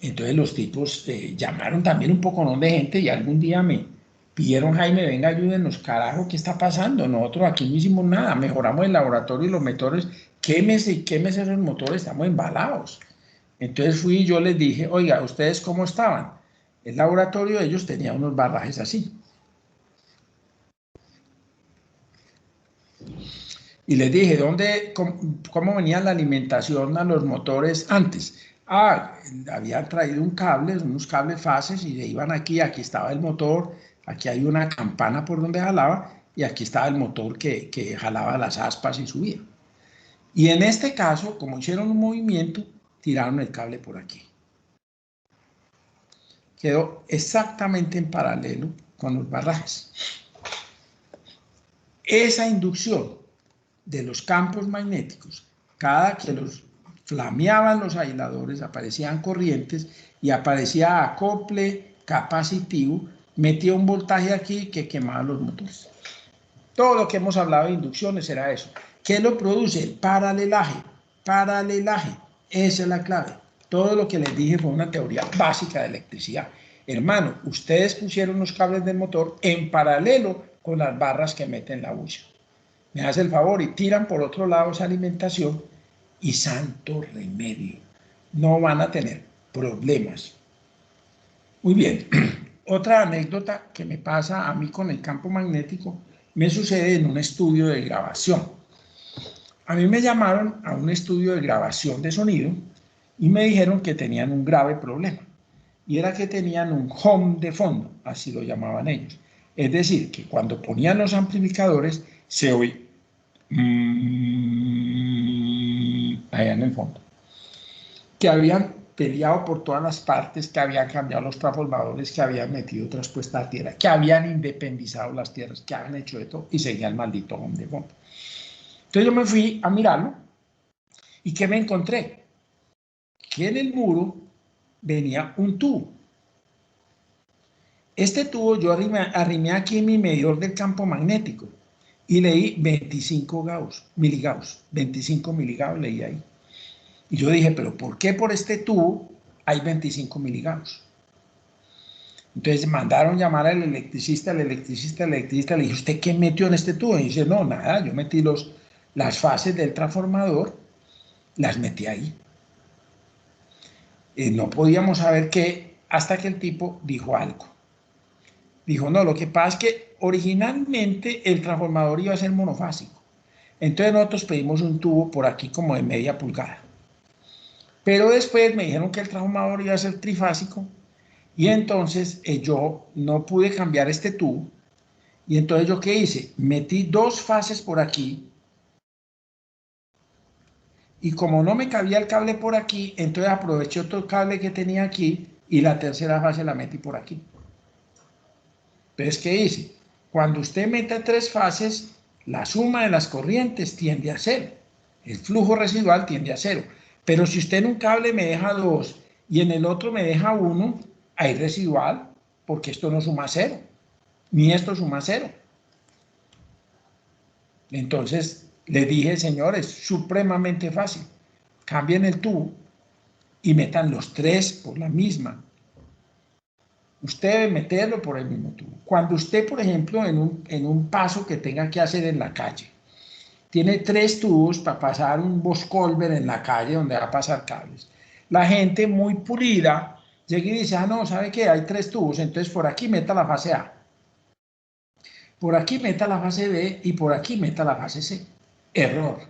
Entonces los tipos llamaron también un poco de gente y algún día me pidieron, Jaime, venga, ayúdenos, carajo, ¿qué está pasando? Nosotros aquí no hicimos nada, mejoramos el laboratorio y los motores, quémese y quémese esos motores, estamos embalados. Entonces fui y yo les dije, oiga, ¿ustedes cómo estaban? El laboratorio de ellos tenía unos barrajes así. Y les dije, cómo venía la alimentación a los motores antes? Habían traído unos cables fases y se iban aquí estaba el motor, aquí hay una campana por donde jalaba y aquí estaba el motor que jalaba las aspas y subía. Y en este caso, como hicieron un movimiento, tiraron el cable por aquí. Quedó exactamente en paralelo con los barrajes. Esa inducción de los campos magnéticos, cada que los flameaban los aisladores, aparecían corrientes y aparecía acople capacitivo, metía un voltaje aquí que quemaba los motores. Todo lo que hemos hablado de inducciones era eso. ¿Qué lo produce? El paralelaje. Paralelaje. Esa es la clave. Todo lo que les dije fue una teoría básica de electricidad. Hermano, ustedes pusieron los cables del motor en paralelo con las barras que meten la bulla. Me hace el favor y tiran por otro lado esa alimentación y santo remedio. No van a tener problemas. Muy bien. Otra anécdota que me pasa a mí con el campo magnético me sucede en un estudio de grabación. A mí me llamaron a un estudio de grabación de sonido y me dijeron que tenían un grave problema. Y era que tenían un hum de fondo, así lo llamaban ellos. Es decir, que cuando ponían los amplificadores se oía allá en el fondo. Que habían peleado por todas las partes, que habían cambiado los transformadores, que habían metido otras puestas a tierra, que habían independizado las tierras, que habían hecho de todo y seguía el maldito hum de fondo. Entonces yo me fui a mirarlo y ¿qué me encontré? Que en el muro venía un tubo. Este tubo yo arrimé aquí en mi medidor del campo magnético y leí 25 miligauss, 25 miligauss leí ahí. Y yo dije, pero ¿por qué por este tubo hay 25 miligauss? Entonces mandaron llamar al electricista, le dije, ¿usted qué metió en este tubo? Y dice, no, nada, yo metí las fases del transformador, las metí ahí. No podíamos saber qué hasta que el tipo dijo algo. Dijo, no, lo que pasa es que originalmente el transformador iba a ser monofásico. Entonces nosotros pedimos un tubo por aquí como de media pulgada. Pero después me dijeron que el transformador iba a ser trifásico y entonces yo no pude cambiar este tubo. Y entonces yo ¿qué hice? Metí dos fases por aquí y como no me cabía el cable por aquí, entonces aproveché otro cable que tenía aquí y la tercera fase la metí por aquí. Entonces, ¿qué hice? Cuando usted mete tres fases, la suma de las corrientes tiende a cero. El flujo residual tiende a cero. Pero si usted en un cable me deja dos y en el otro me deja uno, hay residual, porque esto no suma cero, ni esto suma cero. Entonces, le dije, señores, supremamente fácil. Cambien el tubo y metan los tres por la misma. Usted debe meterlo por el mismo tubo. Cuando usted, por ejemplo, en un paso que tenga que hacer en la calle, tiene tres tubos para pasar un Boscolver en la calle donde va a pasar cables. La gente muy pulida llega y dice, no, ¿sabe qué? Hay tres tubos, entonces por aquí meta la fase A, por aquí meta la fase B y por aquí meta la fase C. Error.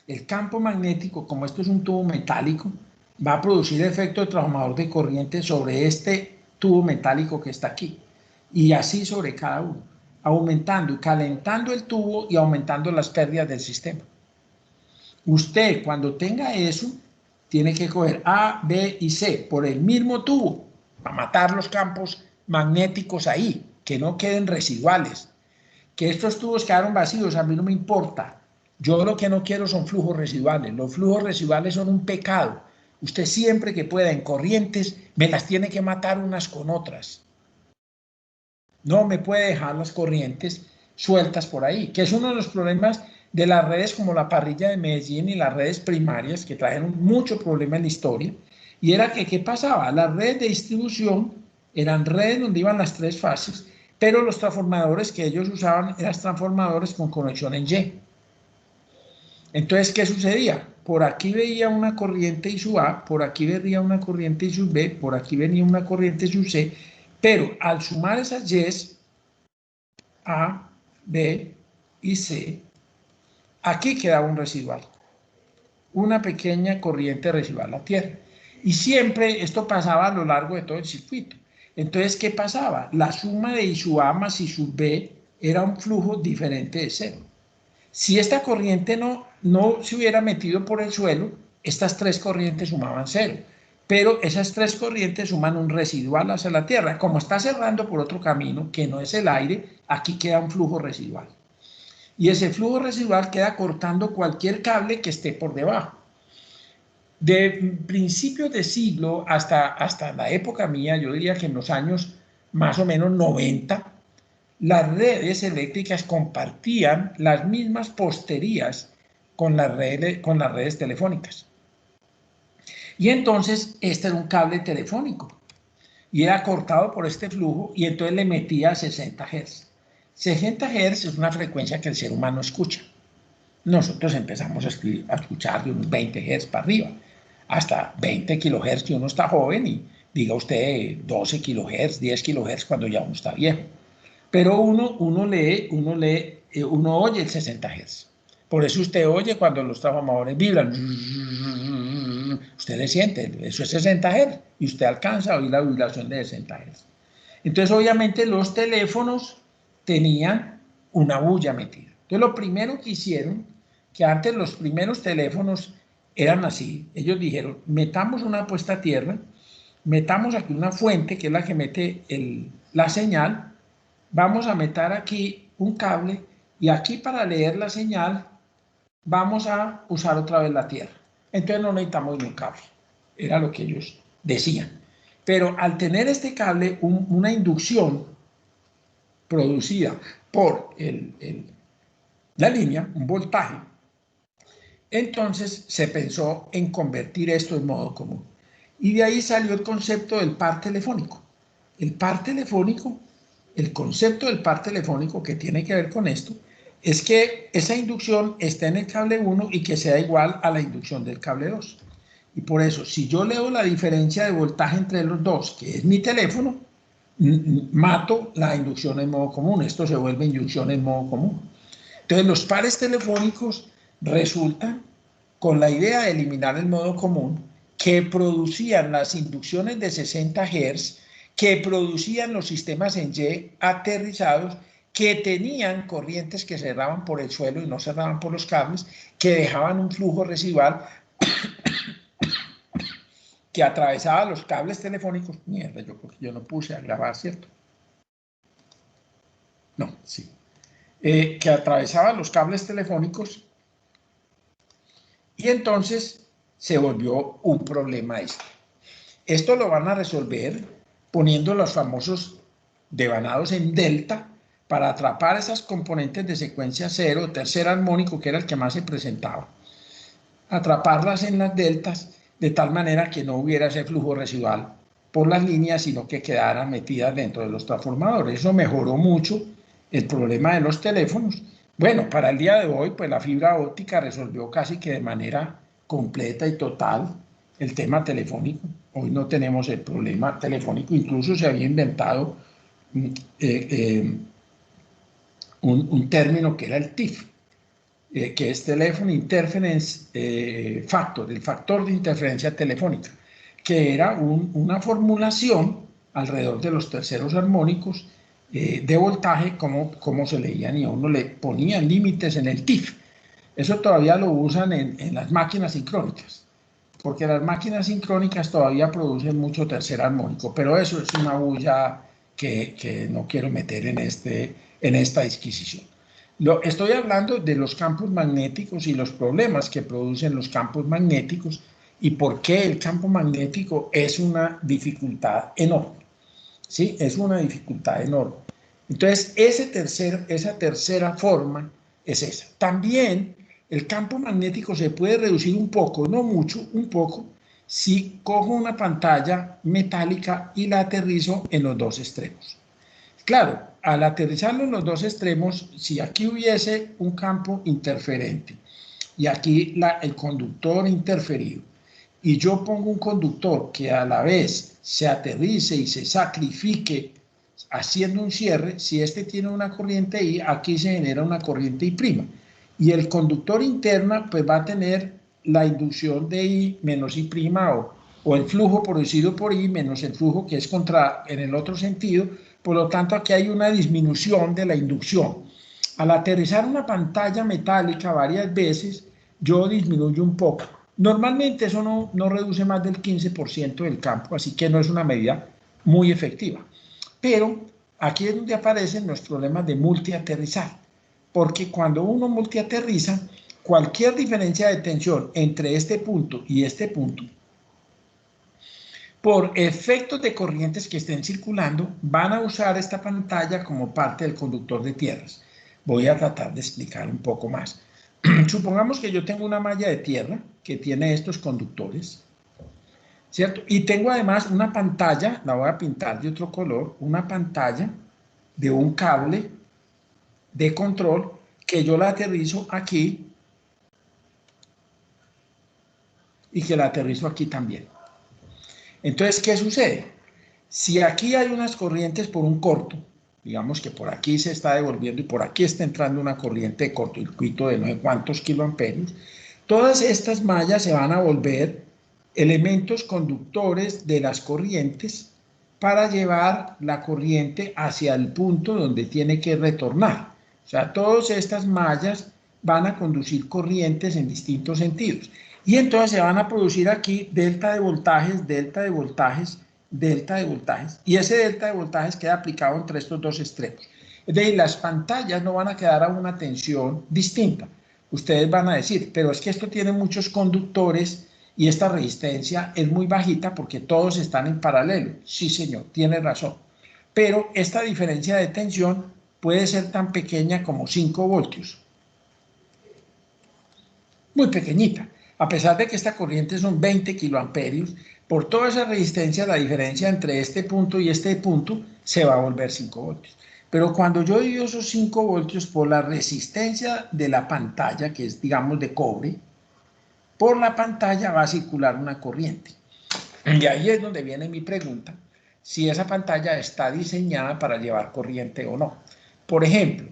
El campo magnético, como esto es un tubo metálico, va a producir efecto de transformador de corriente sobre este tubo metálico que está aquí. Y así sobre cada uno, aumentando y calentando el tubo y aumentando las pérdidas del sistema. Usted, cuando tenga eso, tiene que coger A, B y C por el mismo tubo para matar los campos magnéticos ahí, que no queden residuales. Que estos tubos quedaron vacíos, a mí no me importa. Yo lo que no quiero son flujos residuales. Los flujos residuales son un pecado. Usted siempre que pueda en corrientes me las tiene que matar unas con otras. No me puede dejar las corrientes sueltas por ahí, que es uno de los problemas de las redes como la parrilla de Medellín y las redes primarias que trajeron mucho problema en la historia. Y era que, ¿qué pasaba? Las redes de distribución eran redes donde iban las tres fases, pero los transformadores que ellos usaban eran transformadores con conexión en Y. Entonces, ¿qué sucedía? Por aquí veía una corriente y su A, por aquí veía una corriente y su B, por aquí venía una corriente y su C, pero al sumar esas Y's, A, B y C, aquí quedaba un residual, una pequeña corriente residual a tierra. Y siempre esto pasaba a lo largo de todo el circuito. Entonces, ¿qué pasaba? La suma de I sub A más I sub B era un flujo diferente de cero. Si esta corriente no se hubiera metido por el suelo, estas tres corrientes sumaban cero. Pero esas tres corrientes suman un residual hacia la tierra. Como está cerrando por otro camino, que no es el aire, aquí queda un flujo residual. Y ese flujo residual queda cortando cualquier cable que esté por debajo. De principios de siglo hasta la época mía, yo diría que en los años más o menos 90, las redes eléctricas compartían las mismas posterías con las redes telefónicas. Y entonces este era un cable telefónico y era cortado por este flujo y entonces le metía 60 Hz. 60 Hz es una frecuencia que el ser humano escucha. Nosotros empezamos a escuchar de unos 20 Hz para arriba, hasta 20 kHz que uno está joven y diga usted 12 kHz, 10 kHz cuando ya uno está viejo. Pero uno oye el 60 Hz. Por eso usted oye cuando los transformadores vibran. Usted le siente, eso es 60 Hz y usted alcanza a oír la vibración de 60 Hz. Entonces, obviamente, los teléfonos tenían una bulla metida. Entonces, lo primero que hicieron, que antes los primeros teléfonos eran así, ellos dijeron, metamos una puesta a tierra, metamos aquí una fuente, que es la que mete la señal, vamos a meter aquí un cable y aquí para leer la señal vamos a usar otra vez la tierra. Entonces no necesitamos ni un cable. Era lo que ellos decían. Pero al tener este cable, una inducción producida por la línea, un voltaje, entonces se pensó en convertir esto en modo común. Y de ahí salió el concepto del par telefónico. El par telefónico, el concepto del par telefónico que tiene que ver con esto, es que esa inducción esté en el cable 1 y que sea igual a la inducción del cable 2. Y por eso, si yo leo la diferencia de voltaje entre los dos, que es mi teléfono, mato la inducción en modo común. Esto se vuelve inducción en modo común. Entonces, los pares telefónicos resultan con la idea de eliminar el modo común, que producían las inducciones de 60 Hz, que producían los sistemas en Y aterrizados, que tenían corrientes que cerraban por el suelo y no cerraban por los cables, que dejaban un flujo residual que atravesaba los cables telefónicos. Mierda, yo no puse a grabar, ¿cierto? No, sí. Que atravesaba los cables telefónicos y entonces se volvió un problema este. Esto lo van a resolver poniendo los famosos devanados en delta para atrapar esas componentes de secuencia cero, tercer armónico, que era el que más se presentaba. Atraparlas en las deltas de tal manera que no hubiera ese flujo residual por las líneas, sino que quedaran metidas dentro de los transformadores. Eso mejoró mucho el problema de los teléfonos. Bueno, para el día de hoy, pues la fibra óptica resolvió casi que de manera completa y total el tema telefónico. Hoy no tenemos el problema telefónico, incluso se había inventado un término que era el TIF. que es Telephone Interference Factor, el factor de interferencia telefónica, que era una formulación alrededor de los terceros armónicos de voltaje, cómo se leían, y a uno le ponían límites en el TIF. Eso todavía lo usan en las máquinas sincrónicas, porque las máquinas sincrónicas todavía producen mucho tercer armónico, pero eso es una bulla que no quiero meter en esta disquisición. Estoy hablando de los campos magnéticos y los problemas que producen los campos magnéticos y por qué el campo magnético es una dificultad enorme. ¿Sí? Es una dificultad enorme. Entonces, esa tercera forma es esa. También el campo magnético se puede reducir un poco, no mucho, un poco, si cojo una pantalla metálica y la aterrizo en los dos extremos. Claro, al aterrizarlo en los dos extremos, si aquí hubiese un campo interferente y aquí el conductor interferido, y yo pongo un conductor que a la vez se aterrice y se sacrifique haciendo un cierre, si este tiene una corriente I, aquí se genera una corriente I'. Y el conductor interno pues va a tener la inducción de I menos I' o el flujo producido por I menos el flujo que es en el otro sentido. Por lo tanto, aquí hay una disminución de la inducción. Al aterrizar una pantalla metálica varias veces, yo disminuyo un poco. Normalmente eso no reduce más del 15% del campo, así que no es una medida muy efectiva. Pero aquí es donde aparecen los problemas de multiaterrizar, porque cuando uno multiaterriza, cualquier diferencia de tensión entre este punto y este punto, por efectos de corrientes que estén circulando, van a usar esta pantalla como parte del conductor de tierras. Voy a tratar de explicar un poco más. Supongamos que yo tengo una malla de tierra que tiene estos conductores, ¿cierto? Y tengo además una pantalla, la voy a pintar de otro color, una pantalla de un cable de control que yo la aterrizo aquí y que la aterrizo aquí también. Entonces, ¿qué sucede? Si aquí hay unas corrientes por un corto, digamos que por aquí se está devolviendo y por aquí está entrando una corriente de cortocircuito de no sé cuántos kiloamperios, todas estas mallas se van a volver elementos conductores de las corrientes para llevar la corriente hacia el punto donde tiene que retornar. O sea, todas estas mallas van a conducir corrientes en distintos sentidos. Y entonces se van a producir aquí delta de voltajes, delta de voltajes, delta de voltajes. Y ese delta de voltajes queda aplicado entre estos dos extremos. Es decir, las pantallas no van a quedar a una tensión distinta. Ustedes van a decir, pero es que esto tiene muchos conductores y esta resistencia es muy bajita porque todos están en paralelo. Sí, señor, tiene razón. Pero esta diferencia de tensión puede ser tan pequeña como 5 voltios. Muy pequeñita. A pesar de que esta corriente son 20 kiloamperios, por toda esa resistencia, la diferencia entre este punto y este punto se va a volver 5 voltios. Pero cuando yo divido esos 5 voltios por la resistencia de la pantalla, que es, digamos, de cobre, por la pantalla va a circular una corriente. Y ahí es donde viene mi pregunta, si esa pantalla está diseñada para llevar corriente o no. Por ejemplo,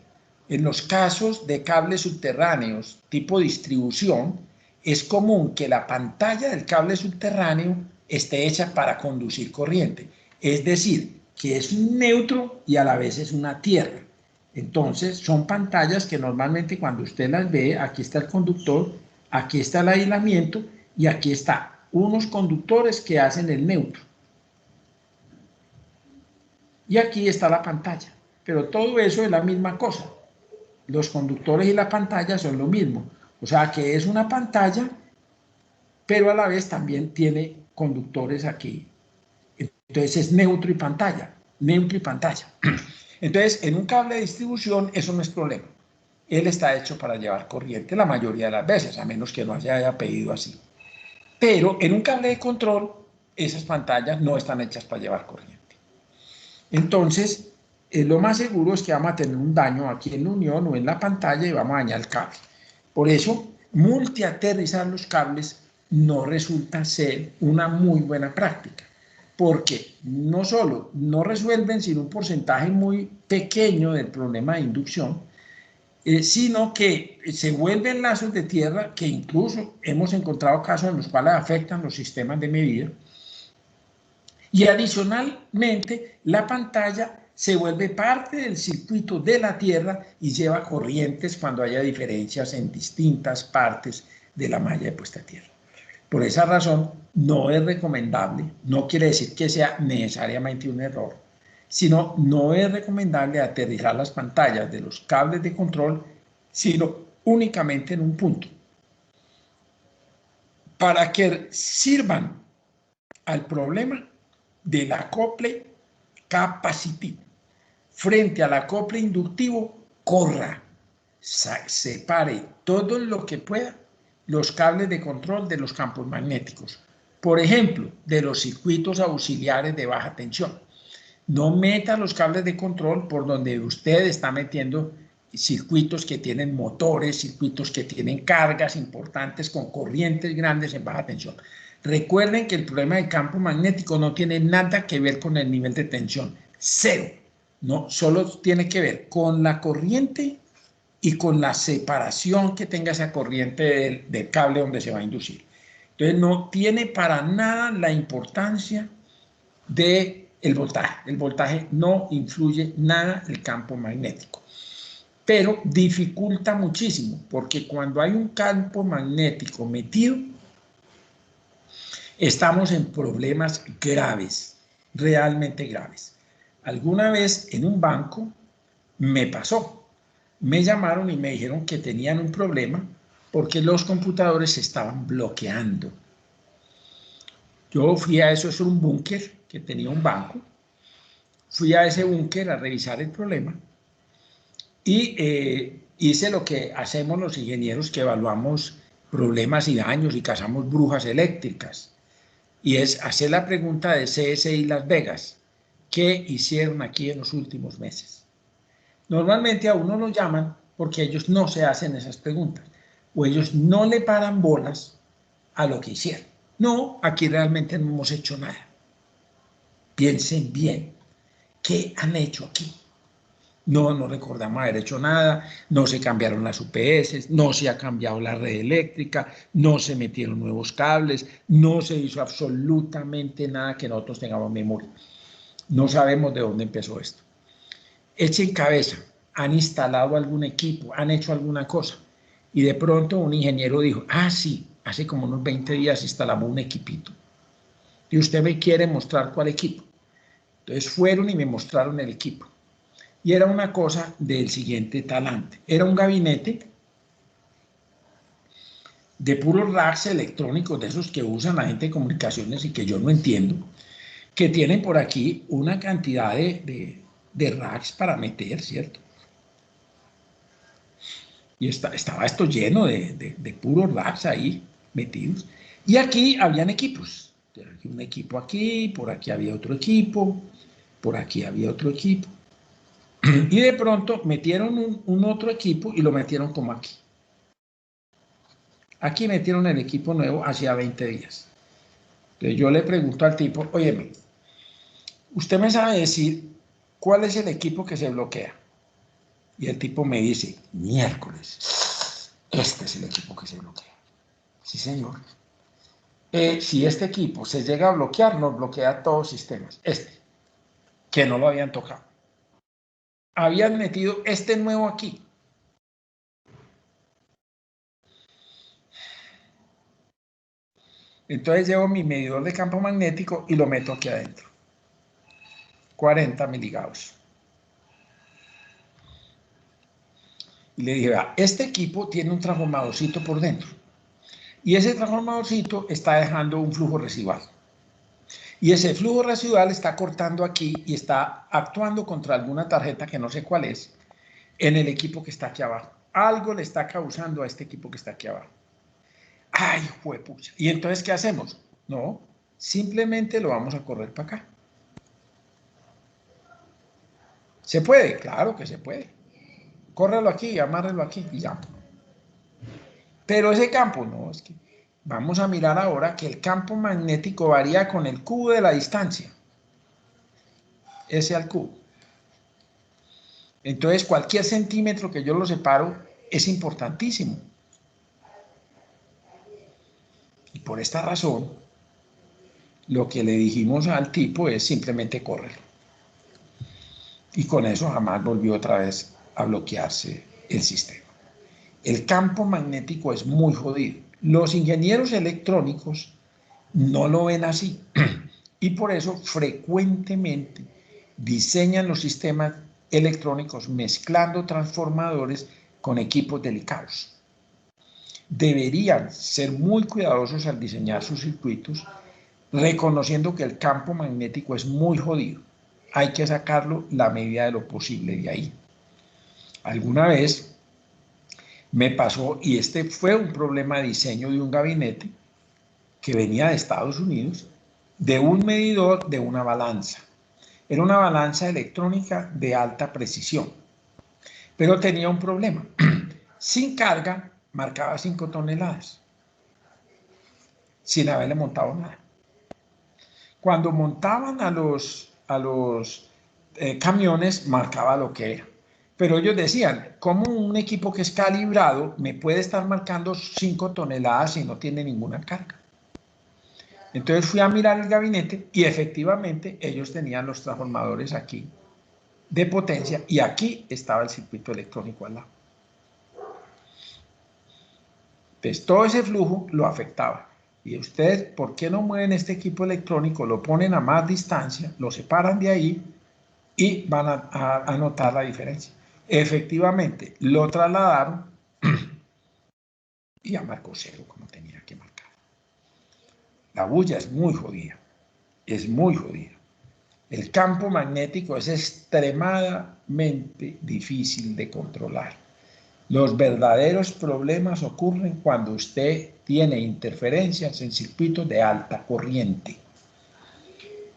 en los casos de cables subterráneos tipo distribución, es común que la pantalla del cable subterráneo esté hecha para conducir corriente. Es decir, que es un neutro y a la vez es una tierra. Entonces, son pantallas que normalmente cuando usted las ve, aquí está el conductor, aquí está el aislamiento y aquí está unos conductores que hacen el neutro. Y aquí está la pantalla. Pero todo eso es la misma cosa. Los conductores y la pantalla son lo mismo. O sea que es una pantalla, pero a la vez también tiene conductores aquí. Entonces es neutro y pantalla. Neutro y pantalla. Entonces, en un cable de distribución eso no es problema. Él está hecho para llevar corriente la mayoría de las veces, a menos que no haya pedido así. Pero en un cable de control, esas pantallas no están hechas para llevar corriente. Entonces, lo más seguro es que vamos a tener un daño aquí en la unión o en la pantalla y vamos a dañar el cable. Por eso, multiaterrizar los cables no resulta ser una muy buena práctica, porque no solo no resuelven, sino un porcentaje muy pequeño del problema de inducción, sino que se vuelven lazos de tierra que incluso hemos encontrado casos en los cuales afectan los sistemas de medida. Y adicionalmente, la pantalla se vuelve parte del circuito de la Tierra y lleva corrientes cuando haya diferencias en distintas partes de la malla de puesta a tierra. Por esa razón, no es recomendable, no quiere decir que sea necesariamente un error, sino no es recomendable aterrizar las pantallas de los cables de control, sino únicamente en un punto. Para que sirvan al problema del acople capacitivo frente al acople inductivo, corra, separe todo lo que pueda los cables de control de los campos magnéticos. Por ejemplo, de los circuitos auxiliares de baja tensión. No meta los cables de control por donde usted está metiendo circuitos que tienen motores, circuitos que tienen cargas importantes con corrientes grandes en baja tensión. Recuerden que el problema del campo magnético no tiene nada que ver con el nivel de tensión, cero. No, solo tiene que ver con la corriente y con la separación que tenga esa corriente del cable donde se va a inducir. Entonces no tiene para nada la importancia del voltaje. El voltaje no influye nada en el campo magnético, pero dificulta muchísimo, porque cuando hay un campo magnético metido, estamos en problemas graves, realmente graves. Alguna vez en un banco me pasó, me llamaron y me dijeron que tenían un problema porque los computadores se estaban bloqueando. Yo fui a eso, es un búnker que tenía un banco, fui a ese búnker a revisar el problema y hice lo que hacemos los ingenieros que evaluamos problemas y daños y cazamos brujas eléctricas. Y es hacer la pregunta de CSI Las Vegas. ¿Qué hicieron aquí en los últimos meses? Normalmente a uno lo llaman porque ellos no se hacen esas preguntas o ellos no le paran bolas a lo que hicieron. No, aquí realmente no hemos hecho nada. Piensen bien, ¿qué han hecho aquí? No recordamos haber hecho nada, no se cambiaron las UPS, no se ha cambiado la red eléctrica, no se metieron nuevos cables, no se hizo absolutamente nada que nosotros tengamos memoria. No sabemos de dónde empezó esto. Echen cabeza, han instalado algún equipo, han hecho alguna cosa. Y de pronto un ingeniero dijo, sí, hace como unos 20 días instalamos un equipito. Y usted me quiere mostrar cuál equipo. Entonces fueron y me mostraron el equipo. Y era una cosa del siguiente talante. Era un gabinete de puros racks electrónicos, de esos que usan la gente de comunicaciones y que yo no entiendo, que tienen por aquí una cantidad de racks para meter, ¿cierto? Y estaba esto lleno de puros racks ahí metidos. Y aquí habían equipos. Un equipo aquí, por aquí había otro equipo, por aquí había otro equipo. Y de pronto metieron un otro equipo y lo metieron como aquí. Aquí metieron el equipo nuevo hacía 20 días. Entonces yo le pregunto al tipo, óyeme, ¿usted me sabe decir cuál es el equipo que se bloquea? Y el tipo me dice, miércoles, este es el equipo que se bloquea. Sí, señor. Si este equipo se llega a bloquear, nos bloquea todos los sistemas. Que no lo habían tocado. Habían metido este nuevo aquí. Entonces llevo mi medidor de campo magnético y lo meto aquí adentro. 40 miligauss. Y le dije, este equipo tiene un transformadorcito por dentro. Y ese transformadorcito está dejando un flujo residual. Y ese flujo residual está cortando aquí y está actuando contra alguna tarjeta que no sé cuál es, en el equipo que está aquí abajo. Algo le está causando a este equipo que está aquí abajo. ¡Ay, juepucha! ¿Y entonces qué hacemos? No, simplemente lo vamos a correr para acá. ¿Se puede? Claro que se puede. Córrelo aquí, amárrelo aquí y ya. Pero ese campo, no, es que vamos a mirar ahora que el campo magnético varía con el cubo de la distancia. S al cubo. Entonces, cualquier centímetro que yo lo separo es importantísimo. Y por esta razón, lo que le dijimos al tipo es simplemente córrelo. Y con eso jamás volvió otra vez a bloquearse el sistema. El campo magnético es muy jodido. Los ingenieros electrónicos no lo ven así. Y por eso frecuentemente diseñan los sistemas electrónicos mezclando transformadores con equipos delicados. Deberían ser muy cuidadosos al diseñar sus circuitos, reconociendo que el campo magnético es muy jodido. Hay que sacarlo la medida de lo posible de ahí. Alguna vez me pasó, y este fue un problema de diseño de un gabinete que venía de Estados Unidos, de un medidor de una balanza. Era una balanza electrónica de alta precisión, pero tenía un problema. Sin carga, marcaba 5 toneladas, sin haberle montado nada. Cuando montaban a los camiones, marcaba lo que era. Pero ellos decían, ¿cómo un equipo que es calibrado me puede estar marcando 5 toneladas si no tiene ninguna carga? Entonces fui a mirar el gabinete y efectivamente ellos tenían los transformadores aquí de potencia y aquí estaba el circuito electrónico al lado. Entonces todo ese flujo lo afectaba. Y ustedes, ¿por qué no mueven este equipo electrónico? Lo ponen a más distancia, lo separan de ahí y van a notar la diferencia. Efectivamente, lo trasladaron y ya marcó 0 como tenía que marcar. La bulla es muy jodida, es muy jodida. El campo magnético es extremadamente difícil de controlar. Los verdaderos problemas ocurren cuando usted tiene interferencias en circuitos de alta corriente,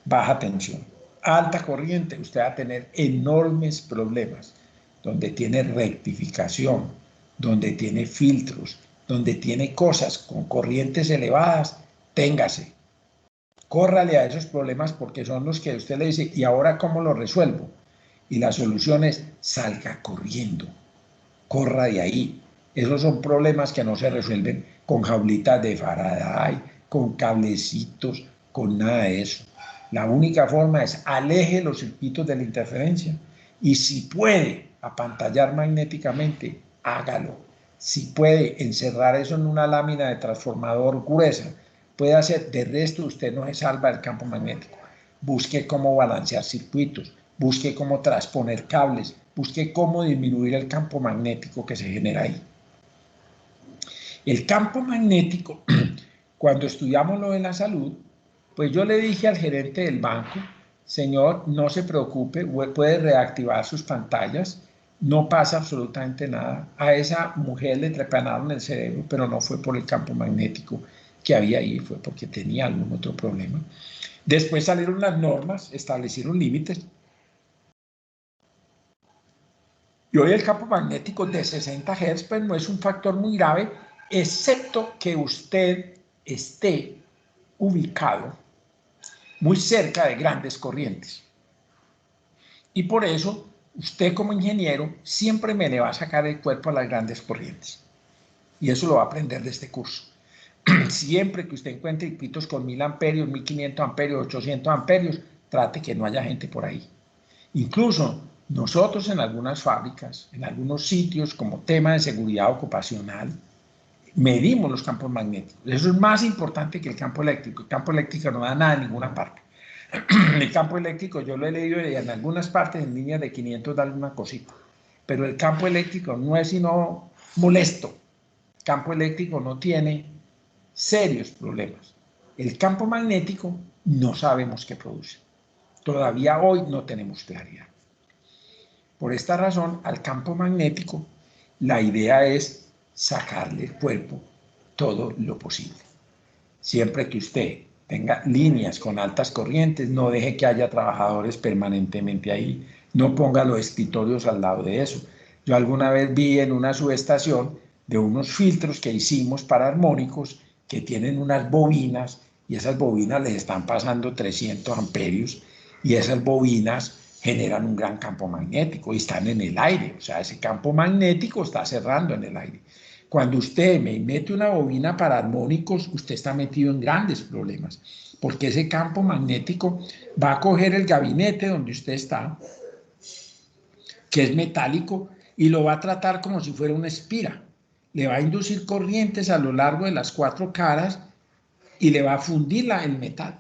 baja tensión. Alta corriente, usted va a tener enormes problemas, donde tiene rectificación, donde tiene filtros, donde tiene cosas con corrientes elevadas, téngase. Córrale a esos problemas porque son los que usted le dice, ¿y ahora cómo lo resuelvo? Y la solución es, salga corriendo, corra de ahí. Esos son problemas que no se resuelven con jaulitas de Faraday, con cablecitos, con nada de eso. La única forma es aleje los circuitos de la interferencia y si puede apantallar magnéticamente, hágalo. Si puede encerrar eso en una lámina de transformador gruesa, puede hacer. De resto, usted no se salva del campo magnético. Busque cómo balancear circuitos, busque cómo transponer cables, busque cómo disminuir el campo magnético que se genera ahí. El campo magnético, cuando estudiamos lo de la salud, pues yo le dije al gerente del banco, señor, no se preocupe, puede reactivar sus pantallas, no pasa absolutamente nada. A esa mujer le trepanaron el cerebro, pero no fue por el campo magnético que había ahí, fue porque tenía algún otro problema. Después salieron las normas, establecieron límites. Y hoy el campo magnético de 60 Hz pues no es un factor muy grave, excepto que usted esté ubicado muy cerca de grandes corrientes. Y por eso, usted como ingeniero siempre me le va a sacar el cuerpo a las grandes corrientes. Y eso lo va a aprender de este curso. Siempre que usted encuentre circuitos con 1000 amperios, 1500 amperios, 800 amperios, trate que no haya gente por ahí. Incluso nosotros en algunas fábricas, en algunos sitios como tema de seguridad ocupacional, medimos los campos magnéticos. Eso es más importante que el campo eléctrico. El campo eléctrico no da nada en ninguna parte. El campo eléctrico yo lo he leído en algunas partes en líneas de 500 da una cosita. Pero el campo eléctrico no es sino molesto. El campo eléctrico no tiene serios problemas. El campo magnético no sabemos qué produce. Todavía hoy no tenemos claridad. Por esta razón, al campo magnético, la idea es sacarle el cuerpo todo lo posible. Siempre que usted tenga líneas con altas corrientes, no deje que haya trabajadores permanentemente ahí, no ponga los escritorios al lado de eso. Yo alguna vez vi en una subestación de unos filtros que hicimos para armónicos que tienen unas bobinas y esas bobinas les están pasando 300 amperios y esas bobinas generan un gran campo magnético y están en el aire. O sea, ese campo magnético está cerrando en el aire. Cuando usted me mete una bobina para armónicos, usted está metido en grandes problemas, porque ese campo magnético va a coger el gabinete donde usted está, que es metálico, y lo va a tratar como si fuera una espira. Le va a inducir corrientes a lo largo de las 4 caras y le va a fundir el metal.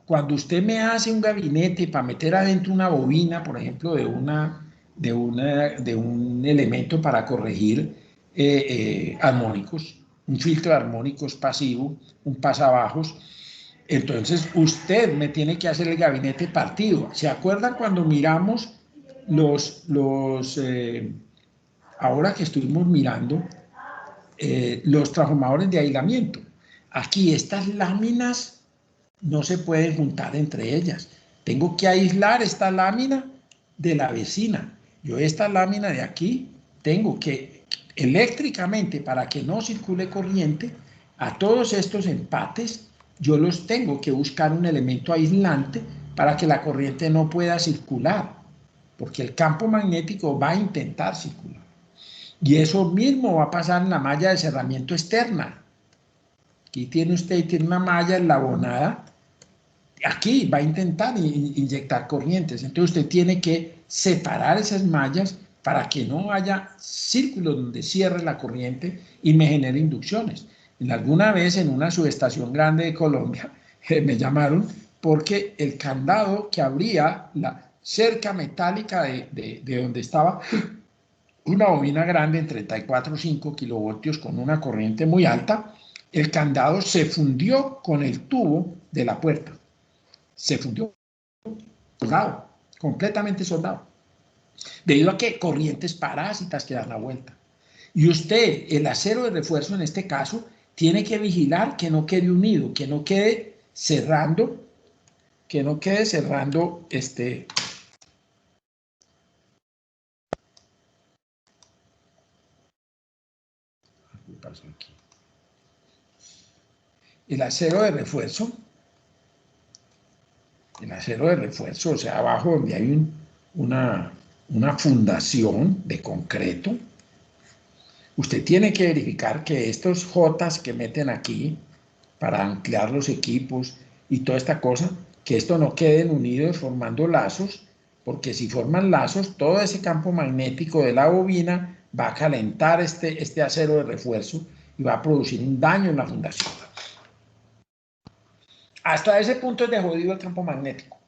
Cuando usted me hace un gabinete para meter adentro una bobina, por ejemplo, de un elemento para corregir armónicos, un filtro de armónicos pasivo, un pasabajos, entonces usted me tiene que hacer el gabinete partido. ¿Se acuerdan cuando miramos ahora que estuvimos mirando los transformadores de aislamiento? Aquí estas láminas no se pueden juntar entre ellas. Tengo que aislar esta lámina de la vecina. Yo esta lámina de aquí tengo que eléctricamente, para que no circule corriente, a todos estos empates yo los tengo que buscar un elemento aislante para que la corriente no pueda circular, porque el campo magnético va a intentar circular. Y eso mismo va a pasar en la malla de cerramiento externa. Aquí tiene una malla enlabonada. Aquí va a intentar inyectar corrientes. Entonces usted tiene que separar esas mallas para que no haya círculos donde cierre la corriente y me genere inducciones. Alguna vez en una subestación grande de Colombia me llamaron porque el candado que abría la cerca metálica de donde estaba una bobina grande en 34,5 kilovoltios con una corriente muy alta, el candado se fundió con el tubo de la puerta. Se fundió, soldado, completamente soldado, debido a que corrientes parásitas que dan la vuelta. Y usted, el acero de refuerzo en este caso, tiene que vigilar que no quede unido, que no quede cerrando, ¿Qué pasó aquí? El acero de refuerzo, o sea, abajo donde hay una fundación de concreto, usted tiene que verificar que estos jotas que meten aquí para anclar los equipos y toda esta cosa, que esto no queden unidos formando lazos, porque si forman lazos, todo ese campo magnético de la bobina va a calentar este acero de refuerzo y va a producir un daño en la fundación. Hasta ese punto es de jodido el campo magnético.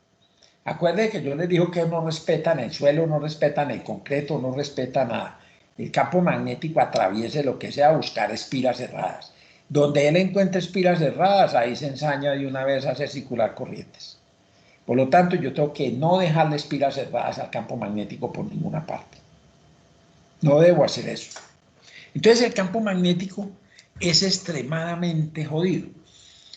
Acuérdense que yo les digo que no respetan el suelo, no respetan el concreto, no respeta nada. El campo magnético atraviese lo que sea a buscar espiras cerradas. Donde él encuentre espiras cerradas, ahí se ensaña de una vez a hacer circular corrientes. Por lo tanto, yo tengo que no dejarle espiras cerradas al campo magnético por ninguna parte. No debo hacer eso. Entonces, el campo magnético es extremadamente jodido.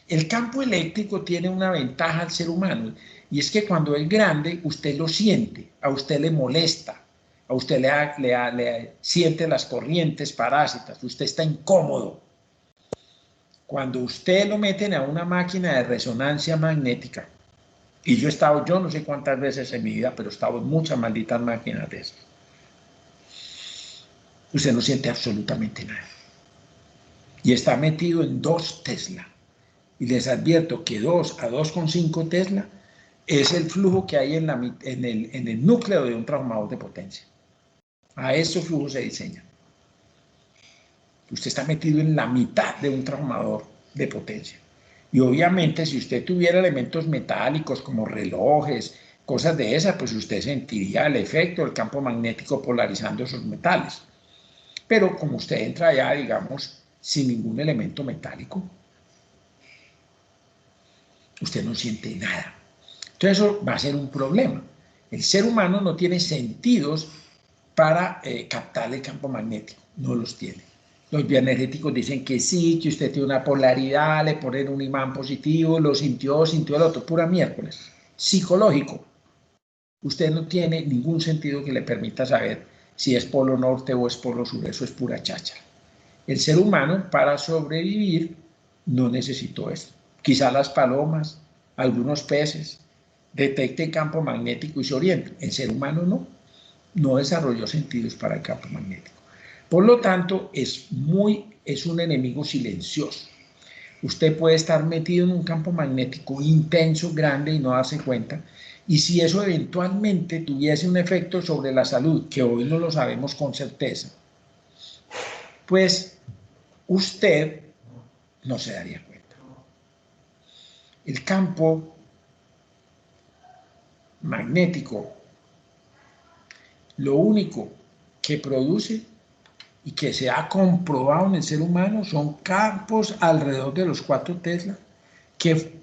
El campo eléctrico tiene una ventaja al ser humano, y es que cuando es grande, usted lo siente, a usted le molesta, a usted le siente las corrientes parásitas, usted está incómodo. Cuando usted lo meten a una máquina de resonancia magnética, y yo he estado, yo no sé cuántas veces en mi vida, pero he estado en muchas malditas máquinas de esas, usted no siente absolutamente nada. Y está metido en 2 Tesla. Y les advierto que 2 a 2,5 Tesla es el flujo que hay en el núcleo de un transformador de potencia. A ese flujo se diseña. Usted está metido en la mitad de un transformador de potencia. Y obviamente si usted tuviera elementos metálicos como relojes, cosas de esas, pues usted sentiría el efecto del campo magnético polarizando esos metales. Pero como usted entra allá, digamos, sin ningún elemento metálico, usted no siente nada. Entonces eso va a ser un problema. El ser humano no tiene sentidos para captar el campo magnético, no los tiene. Los bioenergéticos dicen que sí, que usted tiene una polaridad, le ponen un imán positivo, lo sintió el otro, pura miércoles. Psicológico. Usted no tiene ningún sentido que le permita saber si es polo norte o es polo sur, eso es pura cháchara. El ser humano, para sobrevivir, no necesitó esto. Quizá las palomas, algunos peces, detecta el campo magnético y se orienta. El ser humano no desarrolló sentidos para el campo magnético. Por lo tanto, es un enemigo silencioso. Usted puede estar metido en un campo magnético intenso, grande y no darse cuenta. Y si eso eventualmente tuviese un efecto sobre la salud, que hoy no lo sabemos con certeza, pues usted no se daría cuenta. El campo magnético, lo único que produce y que se ha comprobado en el ser humano son campos alrededor de los 4 Tesla que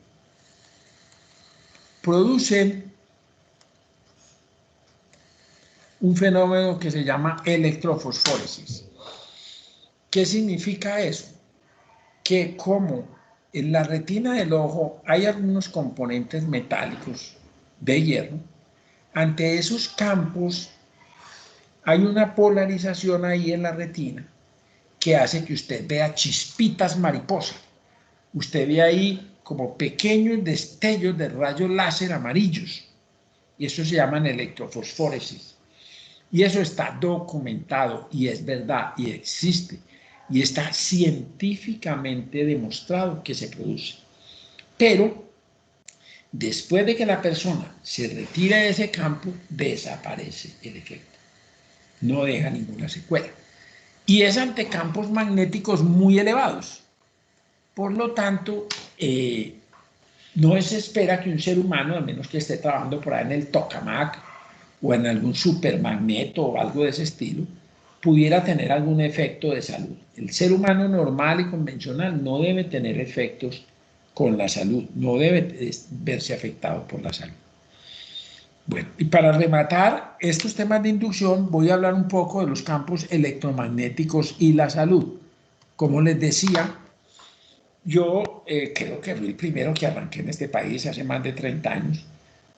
producen un fenómeno que se llama electrofosfóresis. ¿Qué significa eso? Que como en la retina del ojo hay algunos componentes metálicos de hierro, ante esos campos hay una polarización ahí en la retina que hace que usted vea chispitas mariposa. Usted ve ahí como pequeños destellos de rayos láser amarillos. Y eso se llama electrofosfóresis. Y eso está documentado y es verdad y existe. Y está científicamente demostrado que se produce. Pero después de que la persona se retira de ese campo, desaparece el efecto. No deja ninguna secuela. Y es ante campos magnéticos muy elevados. Por lo tanto, no se espera que un ser humano, a menos que esté trabajando por ahí en el tokamak o en algún supermagneto o algo de ese estilo, pudiera tener algún efecto de salud. El ser humano normal y convencional no debe tener efectos con la salud, no debe verse afectado por la salud. Bueno, y para rematar estos temas de inducción, voy a hablar un poco de los campos electromagnéticos y la salud. Como les decía, yo creo que fui el primero que arranqué en este país hace más de 30 años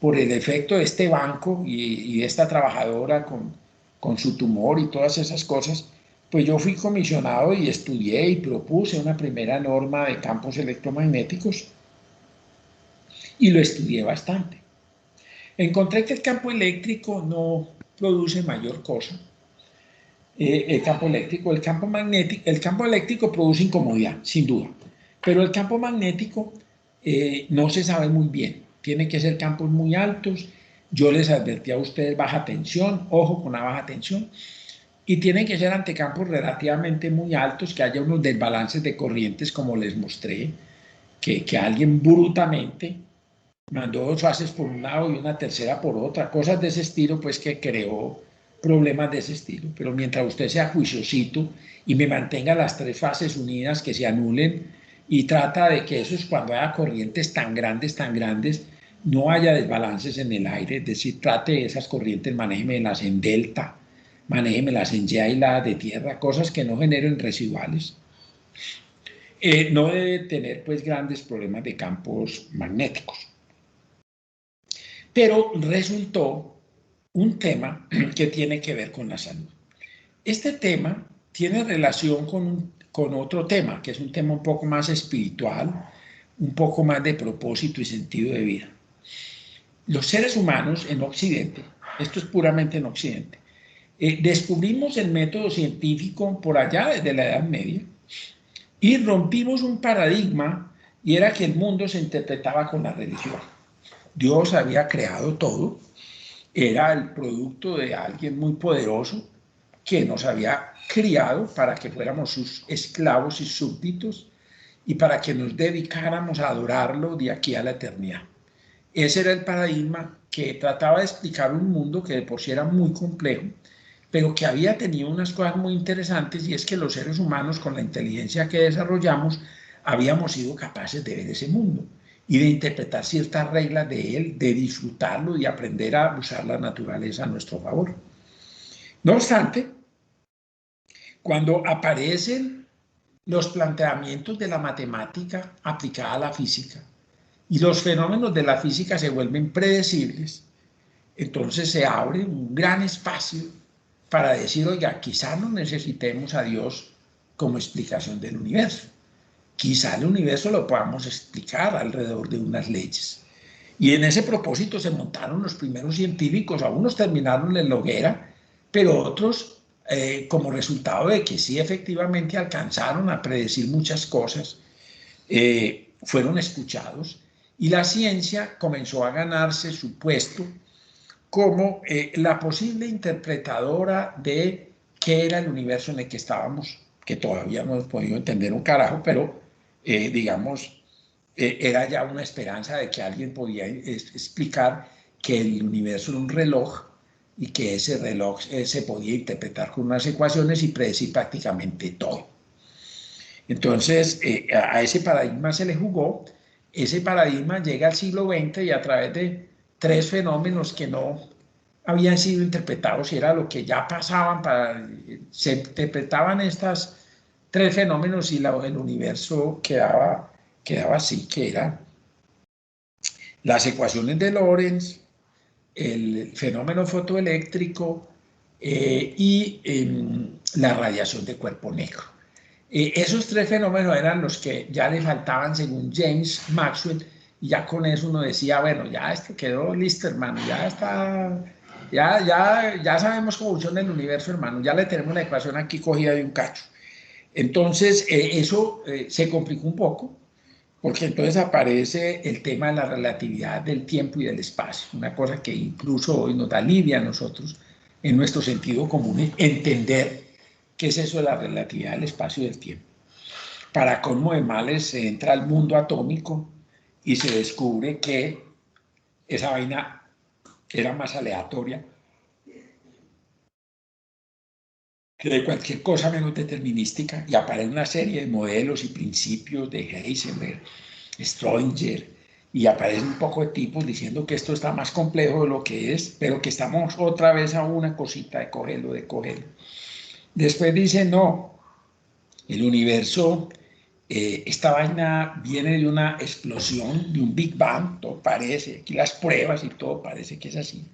por el efecto de este banco y de esta trabajadora con su tumor y todas esas cosas. Pues yo fui comisionado y estudié y propuse una primera norma de campos electromagnéticos y lo estudié bastante. Encontré que el campo eléctrico no produce mayor cosa. El campo eléctrico, el campo magnético, el campo eléctrico produce incomodidad, sin duda. Pero el campo magnético no se sabe muy bien. Tiene que ser campos muy altos. Yo les advertí a ustedes baja tensión, ojo con la baja tensión. Y tienen que ser ante campos relativamente muy altos, que haya unos desbalances de corrientes, como les mostré, que alguien brutamente mandó 2 fases por un lado y una tercera por otra, cosas de ese estilo, pues que creó problemas de ese estilo. Pero mientras usted sea juiciosito y me mantenga las 3 fases unidas, que se anulen, y trata de que eso es cuando haya corrientes tan grandes, no haya desbalances en el aire, es decir, trate de esas corrientes, manéjemelas en delta, manéjemelas en Y aislada de tierra, cosas que no generen residuales. No debe tener pues grandes problemas de campos magnéticos. Pero resultó un tema que tiene que ver con la salud. Este tema tiene relación con otro tema, que es un tema un poco más espiritual, un poco más de propósito y sentido de vida. Los seres humanos en Occidente, esto es puramente en Occidente, descubrimos el método científico por allá desde la Edad Media y rompimos un paradigma y era que el mundo se interpretaba con la religión. Dios había creado todo, era el producto de alguien muy poderoso que nos había criado para que fuéramos sus esclavos y súbditos y para que nos dedicáramos a adorarlo de aquí a la eternidad. Ese era el paradigma que trataba de explicar un mundo que de por sí era muy complejo, pero que había tenido unas cosas muy interesantes, y es que los seres humanos, con la inteligencia que desarrollamos, habíamos sido capaces de ver ese mundo y de interpretar ciertas reglas de él, de disfrutarlo y aprender a usar la naturaleza a nuestro favor. No obstante, cuando aparecen los planteamientos de la matemática aplicada a la física y los fenómenos de la física se vuelven predecibles, entonces se abre un gran espacio para decir, oiga, quizá no necesitemos a Dios como explicación del universo. Quizá el universo lo podamos explicar alrededor de unas leyes. Y en ese propósito se montaron los primeros científicos, algunos terminaron en la hoguera, pero otros, como resultado de que sí efectivamente alcanzaron a predecir muchas cosas, fueron escuchados y la ciencia comenzó a ganarse su puesto como la posible interpretadora de qué era el universo en el que estábamos, que todavía no hemos podido entender un carajo, pero digamos, era ya una esperanza de que alguien podía explicar que el universo era un reloj y que ese reloj se podía interpretar con unas ecuaciones y predecir prácticamente todo. Entonces, a ese paradigma se le jugó, ese paradigma llega al siglo XX y a través de tres fenómenos que no habían sido interpretados y era lo que ya pasaban, se interpretaban estos tres fenómenos y el universo quedaba así, que eran las ecuaciones de Lorentz, el fenómeno fotoeléctrico y la radiación de cuerpo negro. Esos tres fenómenos eran los que ya le faltaban según James Maxwell, y ya con eso uno decía, bueno, ya esto quedó listo, hermano, ya está, ya sabemos cómo funciona el universo, hermano, ya le tenemos la ecuación aquí cogida de un cacho. Entonces, eso se complicó un poco, porque entonces aparece el tema de la relatividad del tiempo y del espacio, una cosa que incluso hoy nos da lidia a nosotros, en nuestro sentido común, entender qué es eso de la relatividad del espacio y del tiempo. Para colmo de males se entra al mundo atómico y se descubre que esa vaina era más aleatoria que de cualquier cosa menos determinística, y aparece una serie de modelos y principios de Heisenberg, Schrödinger, y aparecen un poco de tipos diciendo que esto está más complejo de lo que es, pero que estamos otra vez a una cosita de cogerlo, de cogerlo. Después dicen, no, el universo, esta vaina viene de una explosión, de un Big Bang, todo parece, aquí las pruebas y todo parece que es así.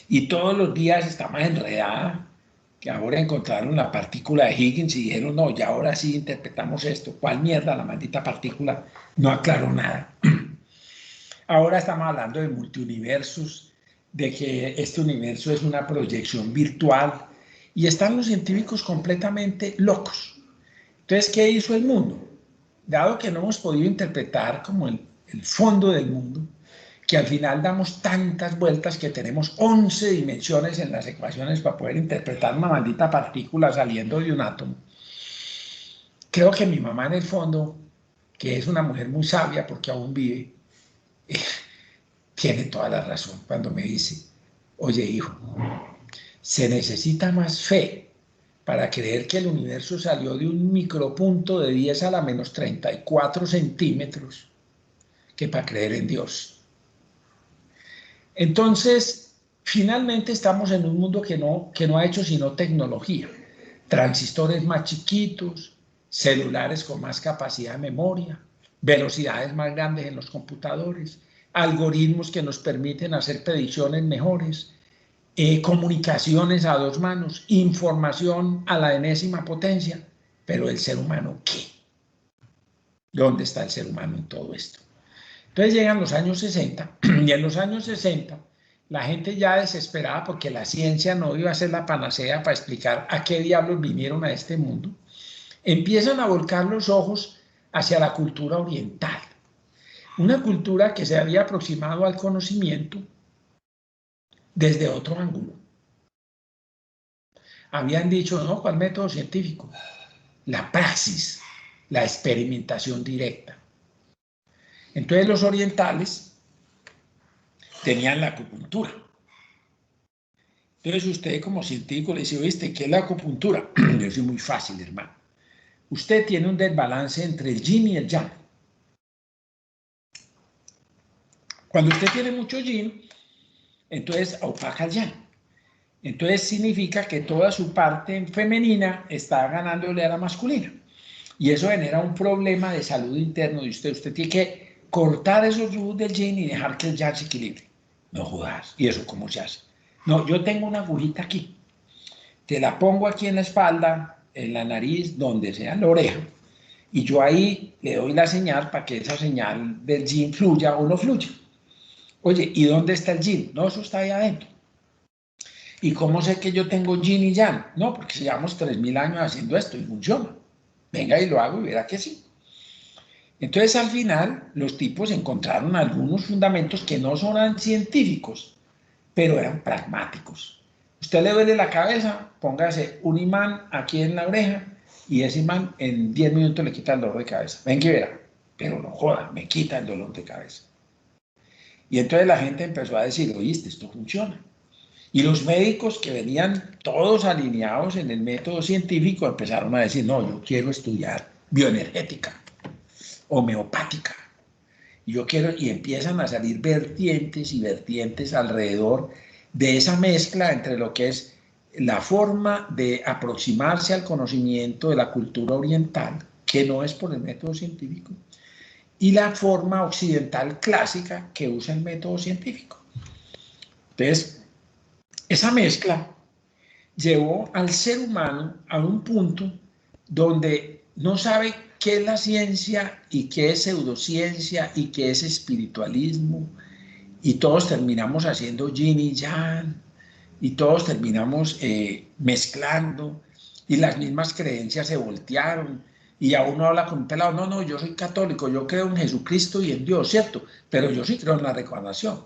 Y todos los días está más enredada, que ahora encontraron la partícula de Higgins y dijeron, no, ya ahora sí interpretamos esto. ¿Cuál mierda? La maldita partícula no aclaró nada. Ahora estamos hablando de multiuniversos, de que este universo es una proyección virtual, y están los científicos completamente locos. Entonces, ¿qué hizo el mundo? Dado que no hemos podido interpretar como el fondo del mundo, que al final damos tantas vueltas que tenemos 11 dimensiones en las ecuaciones para poder interpretar una maldita partícula saliendo de un átomo. Creo que mi mamá en el fondo, que es una mujer muy sabia porque aún vive, tiene toda la razón cuando me dice, oye hijo, se necesita más fe para creer que el universo salió de un micropunto de 10 a la menos 34 centímetros que para creer en Dios. Entonces, finalmente estamos en un mundo que no ha hecho sino tecnología. Transistores más chiquitos, celulares con más capacidad de memoria, velocidades más grandes en los computadores, algoritmos que nos permiten hacer predicciones mejores, comunicaciones a dos manos, información a la enésima potencia. Pero el ser humano, ¿qué? ¿Dónde está el ser humano en todo esto? Entonces llegan los años 60 y en los años 60 la gente ya desesperada porque la ciencia no iba a ser la panacea para explicar a qué diablos vinieron a este mundo, empiezan a volcar los ojos hacia la cultura oriental, una cultura que se había aproximado al conocimiento desde otro ángulo. Habían dicho, no, ¿cuál método científico? La praxis, la experimentación directa. Entonces los orientales tenían la acupuntura. Entonces usted como científico le dice, ¿viste qué es la acupuntura? Es muy fácil, hermano. Usted tiene un desbalance entre el yin y el yang. Cuando usted tiene mucho yin, entonces opaca el yang. Entonces significa que toda su parte femenina está ganándole a la masculina. Y eso genera un problema de salud interno de usted. Usted tiene que cortar esos flujos del yin y dejar que el yang se equilibre. No jodas. ¿Y eso cómo se hace? No, yo tengo una agujita aquí. Te la pongo aquí en la espalda, en la nariz, donde sea, en la oreja. Y yo ahí le doy la señal para que esa señal del yin fluya o no fluya. Oye, ¿y dónde está el yin? No, eso está ahí adentro. ¿Y cómo sé que yo tengo yin y yang? No, porque llevamos 3000 años haciendo esto y funciona. Venga y lo hago y verá que sí. Entonces, al final, los tipos encontraron algunos fundamentos que no son científicos, pero eran pragmáticos. Usted le duele la cabeza, póngase un imán aquí en la oreja y ese imán en 10 minutos le quita el dolor de cabeza. Ven que verá, pero no joda, me quita el dolor de cabeza. Y entonces la gente empezó a decir, oíste, esto funciona. Y los médicos que venían todos alineados en el método científico empezaron a decir, no, yo quiero estudiar bioenergética, homeopática. Yo quiero, y empiezan a salir vertientes y vertientes alrededor de esa mezcla entre lo que es la forma de aproximarse al conocimiento de la cultura oriental, que no es por el método científico, y la forma occidental clásica que usa el método científico. Entonces, esa mezcla llevó al ser humano a un punto donde no sabe qué es la ciencia y qué es pseudociencia y qué es espiritualismo, y todos terminamos haciendo yin y yang, y todos terminamos mezclando, y las mismas creencias se voltearon, y a uno habla con un pelado, no, no, yo soy católico, yo creo en Jesucristo y en Dios, ¿cierto? Pero yo sí creo en la reencarnación,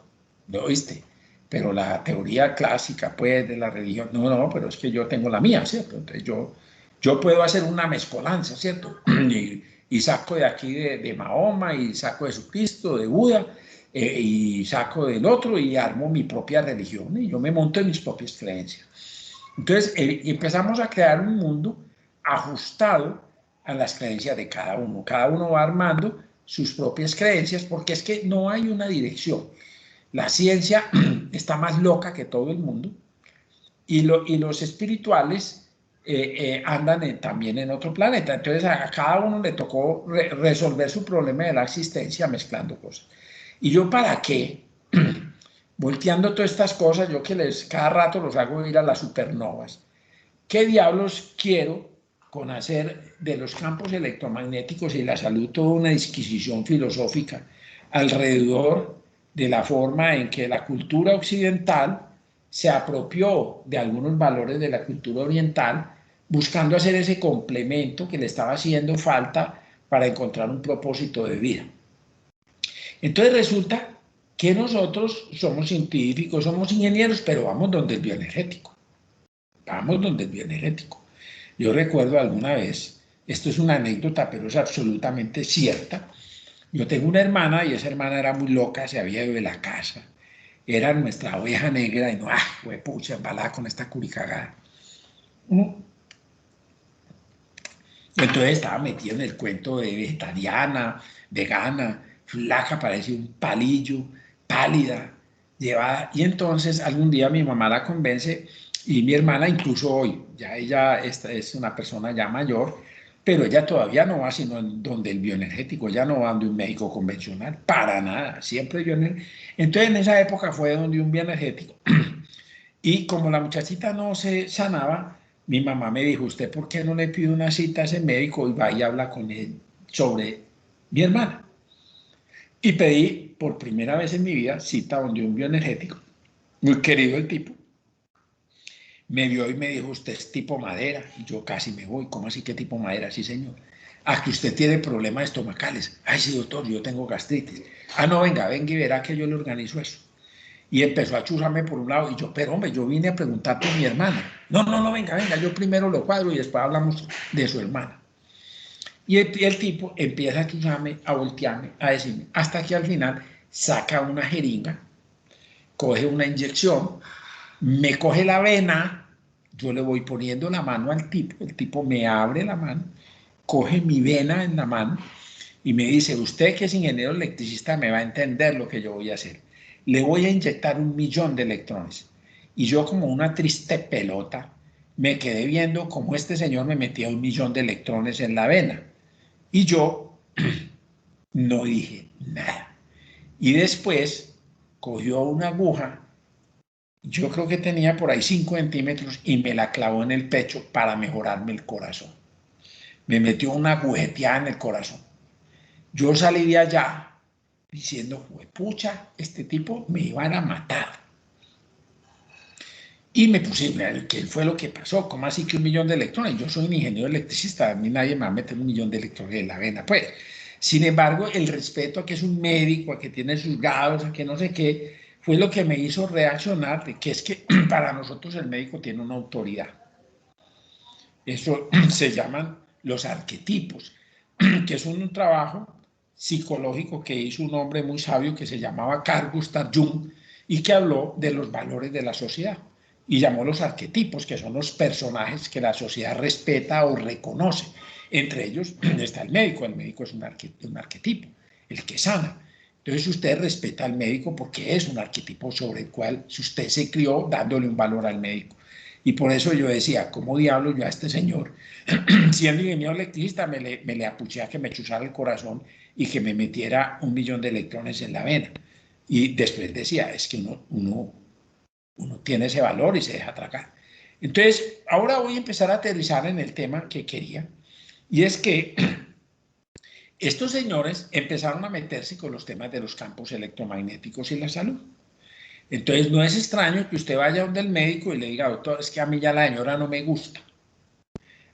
¿lo oíste? Pero la teoría clásica, pues, de la religión, no, no, pero es que yo tengo la mía, ¿cierto? Entonces yo puedo hacer una mezcolanza, ¿cierto? Y saco de aquí de Mahoma, y saco de Jesucristo, de Buda, y saco del otro y armo mi propia religión, y yo me monto en mis propias creencias. Entonces empezamos a crear un mundo ajustado a las creencias de cada uno. Cada uno va armando sus propias creencias porque es que no hay una dirección. La ciencia está más loca que todo el mundo, y los espirituales andan también en otro planeta. Entonces a cada uno le tocó resolver su problema de la existencia mezclando cosas. ¿Y yo para qué? Volteando todas estas cosas, yo que cada rato los hago ir a las supernovas. ¿Qué diablos quiero con hacer de los campos electromagnéticos y la salud toda una disquisición filosófica alrededor de la forma en que la cultura occidental se apropió de algunos valores de la cultura oriental, buscando hacer ese complemento que le estaba haciendo falta para encontrar un propósito de vida? Entonces resulta que nosotros somos científicos, somos ingenieros, pero vamos donde el bioenergético. Vamos donde el bioenergético. Yo recuerdo alguna vez, esto es una anécdota, pero es absolutamente cierta. Yo tengo una hermana y esa hermana era muy loca, se había ido de la casa. Era nuestra oveja negra y no, pucha, embalada con esta curicagada. Entonces estaba metida en el cuento de vegetariana, vegana, flaca, parecía un palillo, pálida, llevada. Y entonces algún día mi mamá la convence, y mi hermana incluso hoy, ya ella es una persona ya mayor, pero ella todavía no va sino donde el bioenergético, ya no va donde un médico convencional, para nada, siempre bioenergético. Entonces en esa época fue donde un bioenergético. Y como la muchachita no se sanaba, mi mamá me dijo, ¿usted por qué no le pide una cita a ese médico y va y habla con él sobre mi hermana? Y pedí por primera vez en mi vida cita donde un bioenergético, muy querido el tipo, me vio y me dijo, usted es tipo madera. Y yo casi me voy, ¿cómo así que tipo madera? Sí, señor. Ah, que usted tiene problemas estomacales. Ay, sí, doctor, yo tengo gastritis. Ah, no, venga y verá que yo le organizo eso. Y empezó a chuzarme por un lado, y yo, pero hombre, yo vine a preguntar por mi hermana. No, no, no, venga, yo primero lo cuadro y después hablamos de su hermana. Y el tipo empieza a chuzarme, a voltearme, a decirme, hasta que al final saca una jeringa, coge una inyección, me coge la vena, yo le voy poniendo la mano al tipo, el tipo me abre la mano, coge mi vena en la mano y me dice, usted que es ingeniero electricista me va a entender lo que yo voy a hacer. Le voy a inyectar 1.000.000 de electrones. Y yo, como una triste pelota, me quedé viendo cómo este señor me metía 1.000.000 de electrones en la vena. Y yo no dije nada. Y después cogió una aguja, yo creo que tenía por ahí 5 centímetros, y me la clavó en el pecho para mejorarme el corazón. Me metió una agujeteada en el corazón. Yo salí de allá diciendo, pucha, este tipo me iban a matar. Y me puse, ¿qué fue lo que pasó? ¿Cómo así que 1 millón de electrones? Yo soy un ingeniero electricista, a mí nadie me va a meter 1 millón de electrones en la vena, pues. Sin embargo, el respeto a que es un médico, a que tiene sus grados, a que no sé qué, fue lo que me hizo reaccionar, de que es que para nosotros el médico tiene una autoridad. Eso se llaman los arquetipos, que es un trabajo psicológico que hizo un hombre muy sabio que se llamaba Carl Gustav Jung y que habló de los valores de la sociedad y llamó los arquetipos, que son los personajes que la sociedad respeta o reconoce. Entre ellos está el médico es un arquetipo, el que sana. Entonces usted respeta al médico porque es un arquetipo sobre el cual si usted se crió dándole un valor al médico. Y por eso yo decía, ¿cómo diablos yo a este señor, siendo ingeniero electricista, me le apuché a que me chuzara el corazón y que me metiera 1 millón de electrones en la vena? Y después decía, es que uno tiene ese valor y se deja atracar. Entonces, ahora voy a empezar a aterrizar en el tema que quería, y es que estos señores empezaron a meterse con los temas de los campos electromagnéticos y la salud. Entonces, no es extraño que usted vaya donde el médico y le diga, doctor, es que a mí ya la señora no me gusta.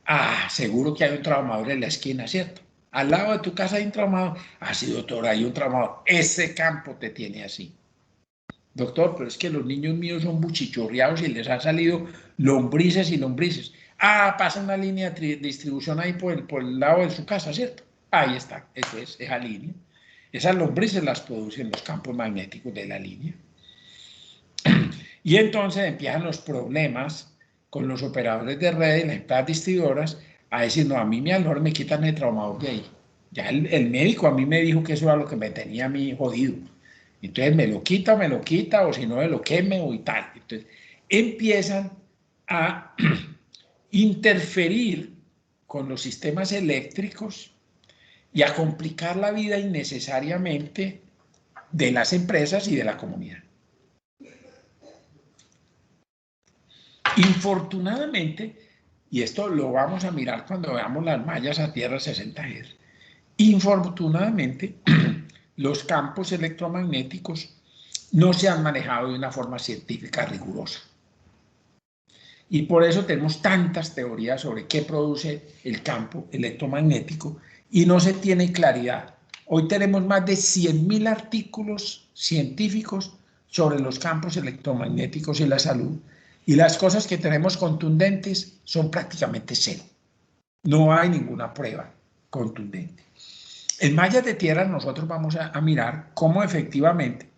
Ah, seguro que hay un traumador en la esquina, ¿cierto? Al lado de tu casa hay un traumador. Ah, sí, doctor, hay un traumador. Ese campo te tiene así. Doctor, pero es que los niños míos son buchichorreados y les han salido lombrices y lombrices. Ah, pasa una línea de distribución ahí por el lado de su casa, ¿cierto? Ahí está, eso es, esa línea. Esas lombrices las producen los campos magnéticos de la línea. Y entonces empiezan los problemas con los operadores de red y las empresas distribuidoras a decir, no, a mí me quitan el traumador de ahí. Ya el médico a mí me dijo que eso era lo que me tenía a mí jodido. Entonces me lo quita, o si no me lo queme o y tal. Entonces empiezan a interferir con los sistemas eléctricos y a complicar la vida innecesariamente de las empresas y de la comunidad. Infortunadamente, y esto lo vamos a mirar cuando veamos las mallas a tierra 60 Hz, infortunadamente los campos electromagnéticos no se han manejado de una forma científica rigurosa. Y por eso tenemos tantas teorías sobre qué produce el campo electromagnético y no se tiene claridad. Hoy tenemos más de 100.000 artículos científicos sobre los campos electromagnéticos y la salud, y las cosas que tenemos contundentes son prácticamente cero. No hay ninguna prueba contundente. En mallas de tierra nosotros vamos a mirar cómo efectivamente,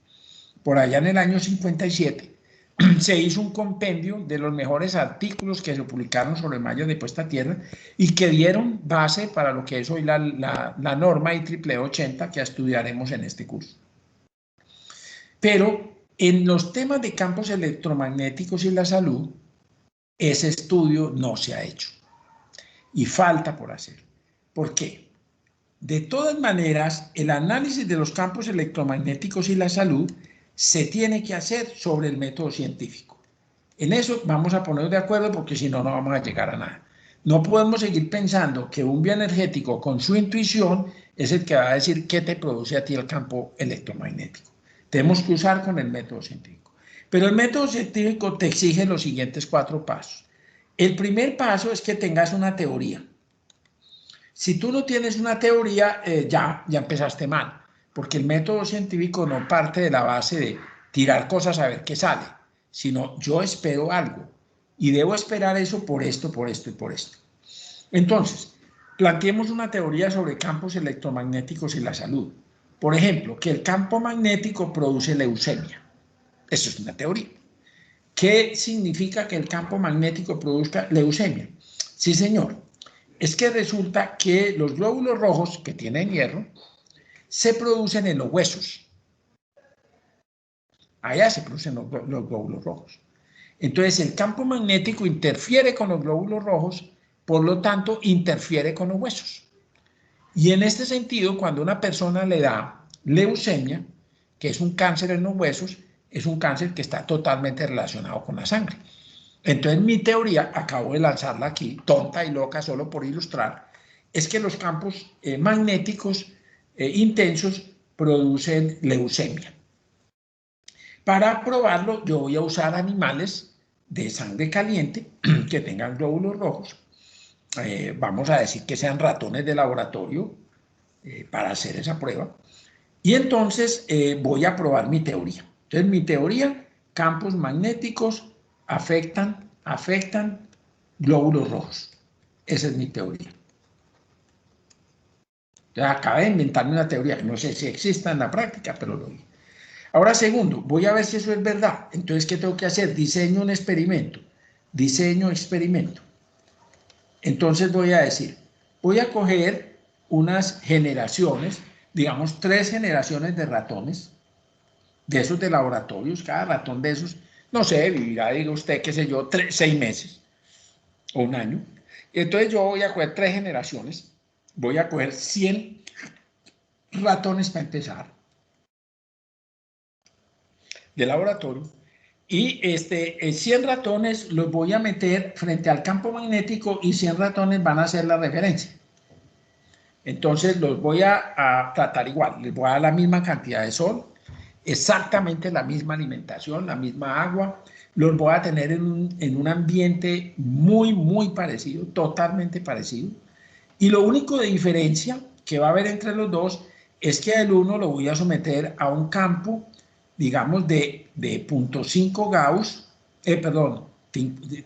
por allá en el año 57, se hizo un compendio de los mejores artículos que se publicaron sobre mallas de puesta a tierra y que dieron base para lo que es hoy la norma IEEE 80 que estudiaremos en este curso. Pero en los temas de campos electromagnéticos y la salud, ese estudio no se ha hecho y falta por hacer. ¿Por qué? De todas maneras, el análisis de los campos electromagnéticos y la salud se tiene que hacer sobre el método científico. En eso vamos a ponernos de acuerdo porque si no, no vamos a llegar a nada. No podemos seguir pensando que un bioenergético con su intuición es el que va a decir qué te produce a ti el campo electromagnético. Tenemos que usar con el método científico. Pero el método científico te exige los siguientes 4 pasos. El primer paso es que tengas una teoría. Si tú no tienes una teoría, ya empezaste mal, porque el método científico no parte de la base de tirar cosas a ver qué sale, sino yo espero algo y debo esperar eso por esto, por esto y por esto. Entonces, planteemos una teoría sobre campos electromagnéticos y la salud. Por ejemplo, que el campo magnético produce leucemia. Eso es una teoría. ¿Qué significa que el campo magnético produzca leucemia? Sí, señor. Es que resulta que los glóbulos rojos que tienen hierro se producen en los huesos. Allá se producen los glóbulos rojos. Entonces el campo magnético interfiere con los glóbulos rojos, por lo tanto interfiere con los huesos. Y en este sentido, cuando una persona le da leucemia, que es un cáncer en los huesos, es un cáncer que está totalmente relacionado con la sangre. Entonces mi teoría, acabo de lanzarla aquí, tonta y loca solo por ilustrar, es que los campos magnéticos intensos producen leucemia. Para probarlo, yo voy a usar animales de sangre caliente que tengan glóbulos rojos. Vamos a decir que sean ratones de laboratorio para hacer esa prueba. Y entonces voy a probar mi teoría. Entonces, mi teoría, campos magnéticos afectan glóbulos rojos. Esa es mi teoría. Ya acabé de inventarme una teoría que no sé si exista en la práctica, pero lo vi. Ahora, segundo, voy a ver si eso es verdad. Entonces, ¿qué tengo que hacer? Diseño un experimento. Diseño experimento. Entonces voy a decir, voy a coger unas generaciones, digamos 3 generaciones de ratones, de esos de laboratorios, cada ratón de esos, no sé, vivirá, diga usted, qué sé yo, 6 meses o un año. Entonces yo voy a coger 3 generaciones, voy a coger 100 ratones para empezar, de laboratorio, y 100 ratones los voy a meter frente al campo magnético y 100 ratones van a ser la referencia. Entonces los voy a tratar igual, les voy a dar la misma cantidad de sol, exactamente la misma alimentación, la misma agua, los voy a tener en un ambiente muy parecido, totalmente parecido. Y lo único de diferencia que va a haber entre los dos es que el uno lo voy a someter a un campo, digamos, de 0.5 Gauss,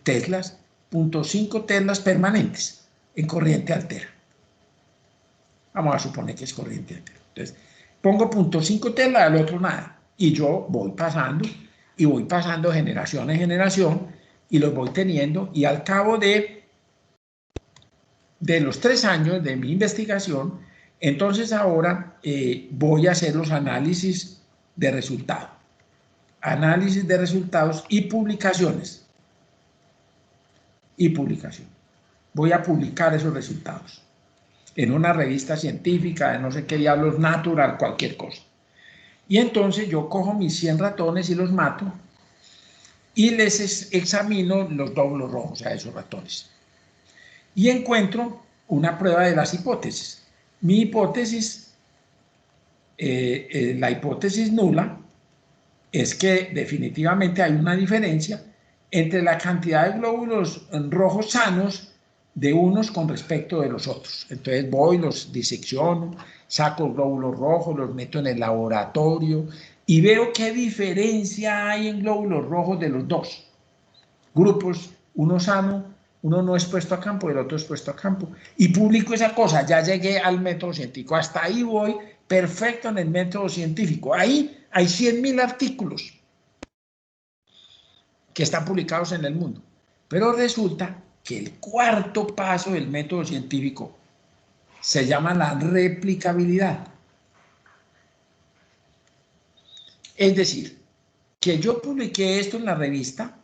Teslas, 0.5 Teslas permanentes en corriente altera. Vamos a suponer que es corriente altera. Entonces, pongo 0.5 Tesla, al otro nada. Y yo voy pasando generación en generación y los voy teniendo. Y al cabo de los 3 años de mi investigación, entonces ahora voy a hacer los análisis de resultados. Análisis de resultados y publicaciones. Voy a publicar esos resultados en una revista científica, de no sé qué diablos, Natural, cualquier cosa. Y entonces yo cojo mis 100 ratones y los mato y les examino los glóbulos rojos a esos ratones. Y encuentro una prueba de las hipótesis. Mi hipótesis, la hipótesis nula, es que definitivamente hay una diferencia entre la cantidad de glóbulos rojos sanos de unos con respecto de los otros. Entonces voy, los disecciono, saco glóbulos rojos, los meto en el laboratorio y veo qué diferencia hay en glóbulos rojos de los dos grupos, uno sano, uno no expuesto a campo y el otro expuesto a campo. Y publico esa cosa, ya llegué al método científico, hasta ahí voy perfecto en el método científico. Ahí hay 100.000 artículos que están publicados en el mundo. Pero resulta que el cuarto paso del método científico se llama la replicabilidad. Es decir, que yo publiqué esto en la revista,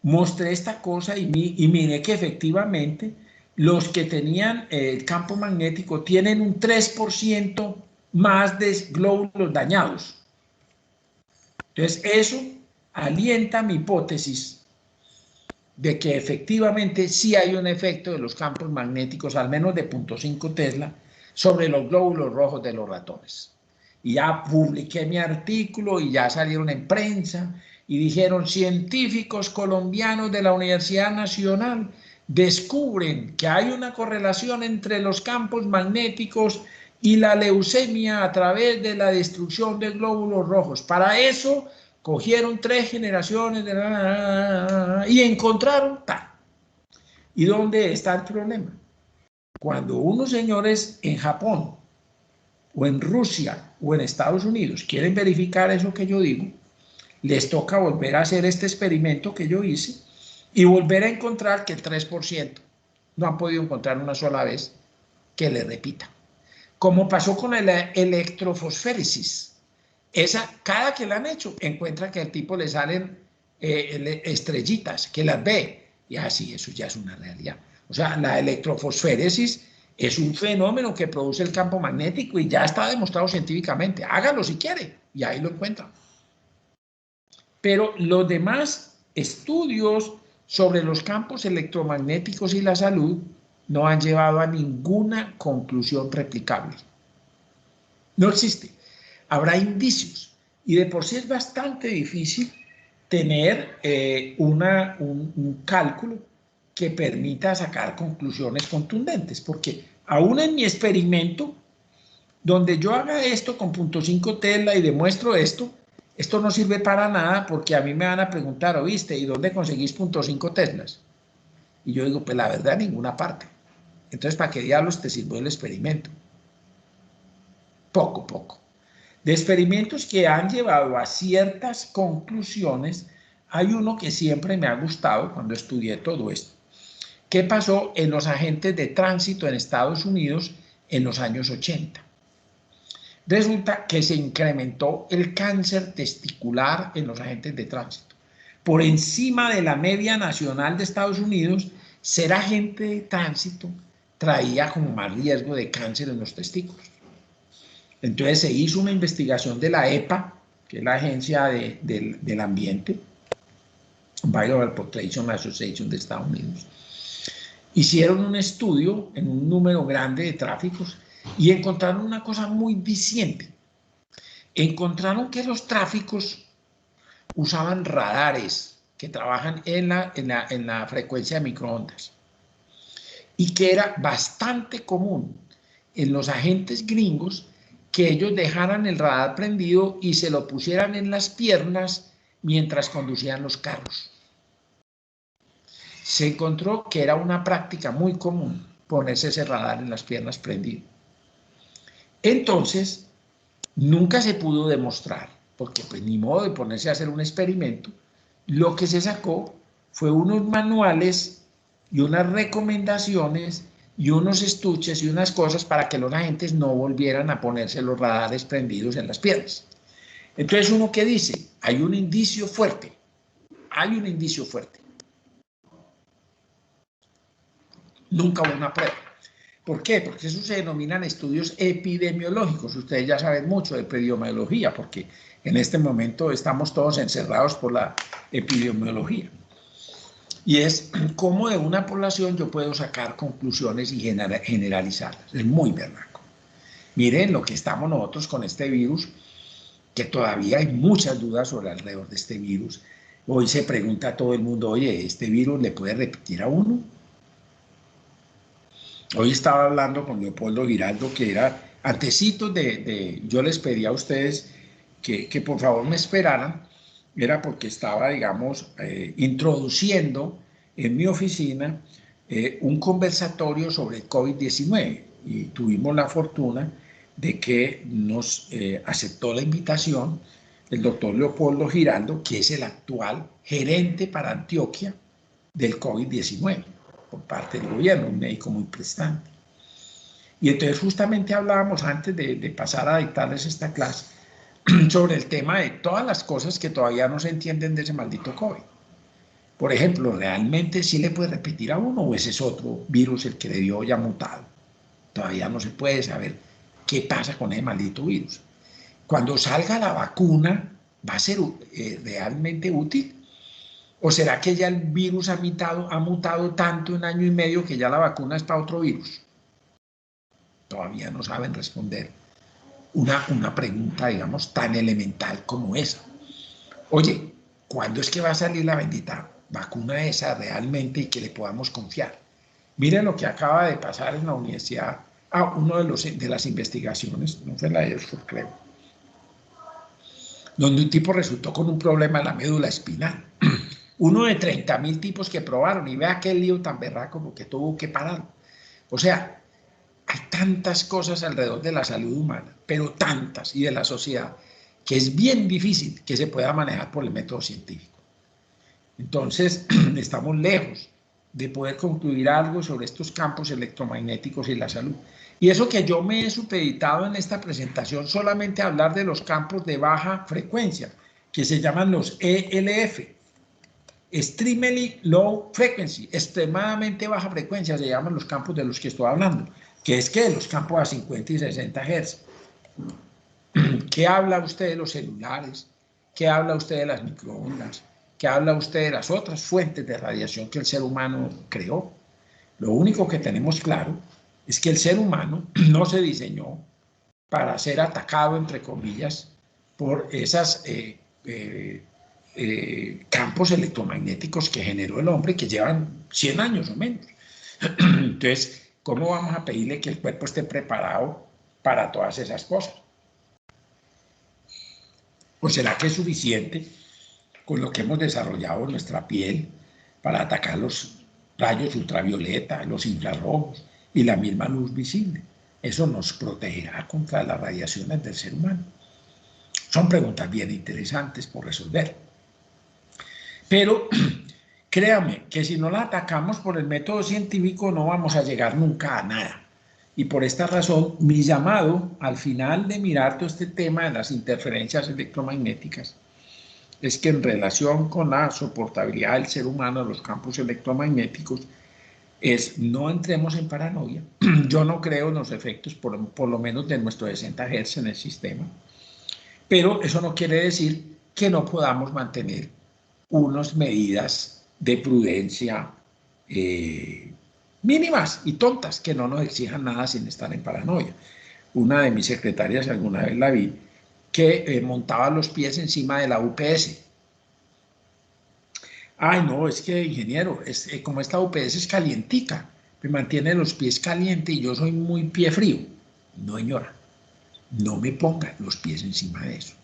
mostré esta cosa y miré que efectivamente los que tenían el campo magnético tienen un 3% más de glóbulos dañados. Entonces, eso alienta mi hipótesis de que efectivamente sí hay un efecto de los campos magnéticos, al menos de 0.5 Tesla, sobre los glóbulos rojos de los ratones. Y ya publiqué mi artículo y ya salieron en prensa y dijeron, científicos colombianos de la Universidad Nacional descubren que hay una correlación entre los campos magnéticos y la leucemia a través de la destrucción de glóbulos rojos. Para eso cogieron 3 generaciones y encontraron tal. ¿Y dónde está el problema? Cuando unos señores en Japón o en Rusia o en Estados Unidos quieren verificar eso que yo digo, les toca volver a hacer este experimento que yo hice y volver a encontrar que el 3% no han podido encontrar una sola vez que le repita. Como pasó con la electrofosféresis. Esa, cada que la han hecho, encuentra que al tipo le salen estrellitas, que las ve, y así, eso ya es una realidad. O sea, la electrofosféresis es un fenómeno que produce el campo magnético y ya está demostrado científicamente. Hágalo si quiere, y ahí lo encuentra. Pero los demás estudios sobre los campos electromagnéticos y la salud no han llevado a ninguna conclusión replicable. No existe. habrá indicios. Y de por sí es bastante difícil tener un cálculo que permita sacar conclusiones contundentes, porque aún en mi experimento, donde yo haga esto con 0.5 Tesla y demuestro esto no sirve para nada porque a mí me van a preguntar, ¿oíste? ¿Y dónde conseguís 0.5 Teslas? Y yo digo, pues la verdad, en ninguna parte. Entonces, ¿para qué diablos te sirvió el experimento? Poco. De experimentos que han llevado a ciertas conclusiones, hay uno que siempre me ha gustado cuando estudié todo esto. ¿Qué pasó en los agentes de tránsito en Estados Unidos en los años 80? Resulta que se incrementó el cáncer testicular en los agentes de tránsito. Por encima de la media nacional de Estados Unidos, ser agente de tránsito traía como más riesgo de cáncer en los testículos. Entonces se hizo una investigación de la EPA, que es la agencia del ambiente, Environmental Protection Association de Estados Unidos. Hicieron un estudio en un número grande de tráficos y encontraron una cosa muy diciente. Encontraron que los tráficos usaban radares que trabajan en la frecuencia de microondas y que era bastante común en los agentes gringos que ellos dejaran el radar prendido y se lo pusieran en las piernas mientras conducían los carros. Se encontró que era una práctica muy común ponerse ese radar en las piernas prendido. Entonces, nunca se pudo demostrar, porque pues ni modo de ponerse a hacer un experimento. Lo que se sacó fue unos manuales y unas recomendaciones y unos estuches y unas cosas para que los agentes no volvieran a ponerse los radares prendidos en las piernas. Entonces, uno que dice, hay un indicio fuerte, nunca hubo una prueba. ¿Por qué? Porque eso se denominan estudios epidemiológicos. Ustedes ya saben mucho de epidemiología, porque en este momento estamos todos encerrados por la epidemiología. Y es cómo de una población yo puedo sacar conclusiones y generalizarlas. Es muy berraco. Miren lo que estamos nosotros con este virus, que todavía hay muchas dudas sobre alrededor de este virus. Hoy se pregunta a todo el mundo, oye, ¿este virus le puede repetir a uno? Hoy estaba hablando con Leopoldo Giraldo, que era antecitos yo les pedí a ustedes que por favor me esperaran, era porque estaba, digamos, introduciendo en mi oficina un conversatorio sobre el COVID-19 y tuvimos la fortuna de que nos aceptó la invitación el doctor Leopoldo Giraldo, que es el actual gerente para Antioquia del COVID-19 por parte del gobierno, un médico muy prestante. Y entonces justamente hablábamos antes de pasar a dictarles esta clase sobre el tema de todas las cosas que todavía no se entienden de ese maldito COVID. Por ejemplo, ¿realmente sí le puede repetir a uno o ese es otro virus el que le dio ya mutado? Todavía no se puede saber qué pasa con ese maldito virus. Cuando salga la vacuna, ¿va a ser realmente útil? ¿O será que ya el virus ha mutado tanto en año y medio que ya la vacuna es para otro virus? Todavía no saben responder una pregunta, digamos, tan elemental como esa. Oye, ¿cuándo es que va a salir la bendita vacuna esa realmente y que le podamos confiar? Miren lo que acaba de pasar en la universidad, uno de las investigaciones, no fue la de Oxford, creo, donde un tipo resultó con un problema en la médula espinal. Uno de 30.000 tipos que probaron y vea qué lío tan berraco porque tuvo que parar. O sea, hay tantas cosas alrededor de la salud humana, pero tantas y de la sociedad, que es bien difícil que se pueda manejar por el método científico. Entonces, estamos lejos de poder concluir algo sobre estos campos electromagnéticos y la salud. Y eso que yo me he supeditado en esta presentación solamente a hablar de los campos de baja frecuencia, que se llaman los ELF, Extremely Low Frequency, extremadamente baja frecuencia, se llaman los campos de los que estoy hablando, que es que los campos a 50 y 60 Hz. ¿Qué habla usted de los celulares? ¿Qué habla usted de las microondas? ¿Qué habla usted de las otras fuentes de radiación que el ser humano creó? Lo único que tenemos claro es que el ser humano no se diseñó para ser atacado, entre comillas, por esos campos electromagnéticos que generó el hombre, que llevan 100 años o menos. Entonces, ¿cómo vamos a pedirle que el cuerpo esté preparado para todas esas cosas? ¿O será que es suficiente con lo que hemos desarrollado en nuestra piel para atacar los rayos ultravioleta, los infrarrojos y la misma luz visible? Eso nos protegerá contra las radiaciones del ser humano. Son preguntas bien interesantes por resolver. Pero créame que si no la atacamos por el método científico no vamos a llegar nunca a nada. Y por esta razón, mi llamado al final de mirar todo este tema de las interferencias electromagnéticas es que en relación con la soportabilidad del ser humano a los campos electromagnéticos, es no entremos en paranoia. Yo no creo en los efectos, por lo menos de nuestro 60 Hz en el sistema, pero eso no quiere decir que no podamos mantener unas medidas de prudencia mínimas y tontas, que no nos exijan nada sin estar en paranoia. Una de mis secretarias, alguna vez la vi, que montaba los pies encima de la UPS. Ay, no, es que, ingeniero, como esta UPS es calientica, me mantiene los pies calientes y yo soy muy pie frío. No, señora, no me ponga los pies encima de eso.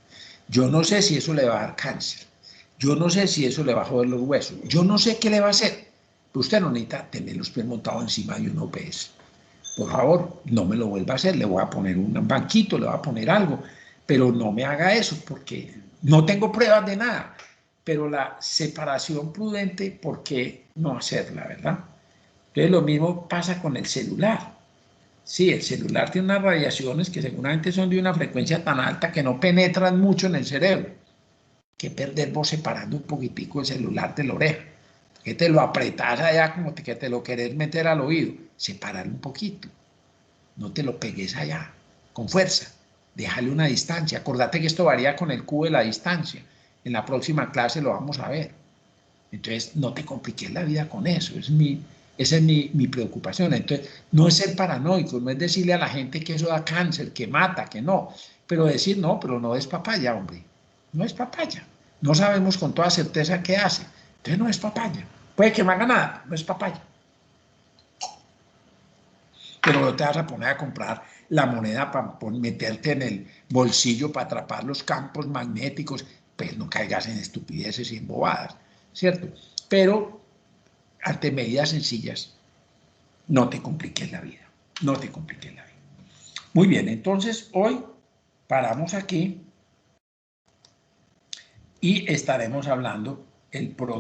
Yo no sé si eso le va a dar cáncer. Yo no sé si eso le va a joder los huesos. Yo no sé qué le va a hacer. Pero usted no necesita tener los pies montados encima de una UPS. Por favor, no me lo vuelva a hacer. Le voy a poner un banquito, le voy a poner algo. Pero no me haga eso porque no tengo pruebas de nada. Pero la separación prudente, ¿por qué no hacerla, verdad? Entonces lo mismo pasa con el celular. Sí, el celular tiene unas radiaciones que seguramente son de una frecuencia tan alta que no penetran mucho en el cerebro. ¿Qué perder vos separando un poquitico el celular de la oreja? Que te lo apretás allá como que te lo querés meter al oído. Separar un poquito. No te lo pegues allá, con fuerza. Déjale una distancia. Acordate que esto varía con el cubo de la distancia. En la próxima clase lo vamos a ver. Entonces, no te compliques la vida con eso. Esa es mi preocupación. Entonces, no es ser paranoico, no es decirle a la gente que eso da cáncer, que mata, que no. Pero decir, no, pero no es papaya, hombre. No es papaya. No sabemos con toda certeza qué hace. Entonces, no es papaya. Puede que no haga nada, no es papaya. Pero no te vas a poner a comprar la moneda para meterte en el bolsillo para atrapar los campos magnéticos. Pues no caigas en estupideces y en bobadas, ¿cierto? Pero ante medidas sencillas, no te compliques la vida. No te compliques la vida. Muy bien, entonces hoy paramos aquí y estaremos hablando el próximo.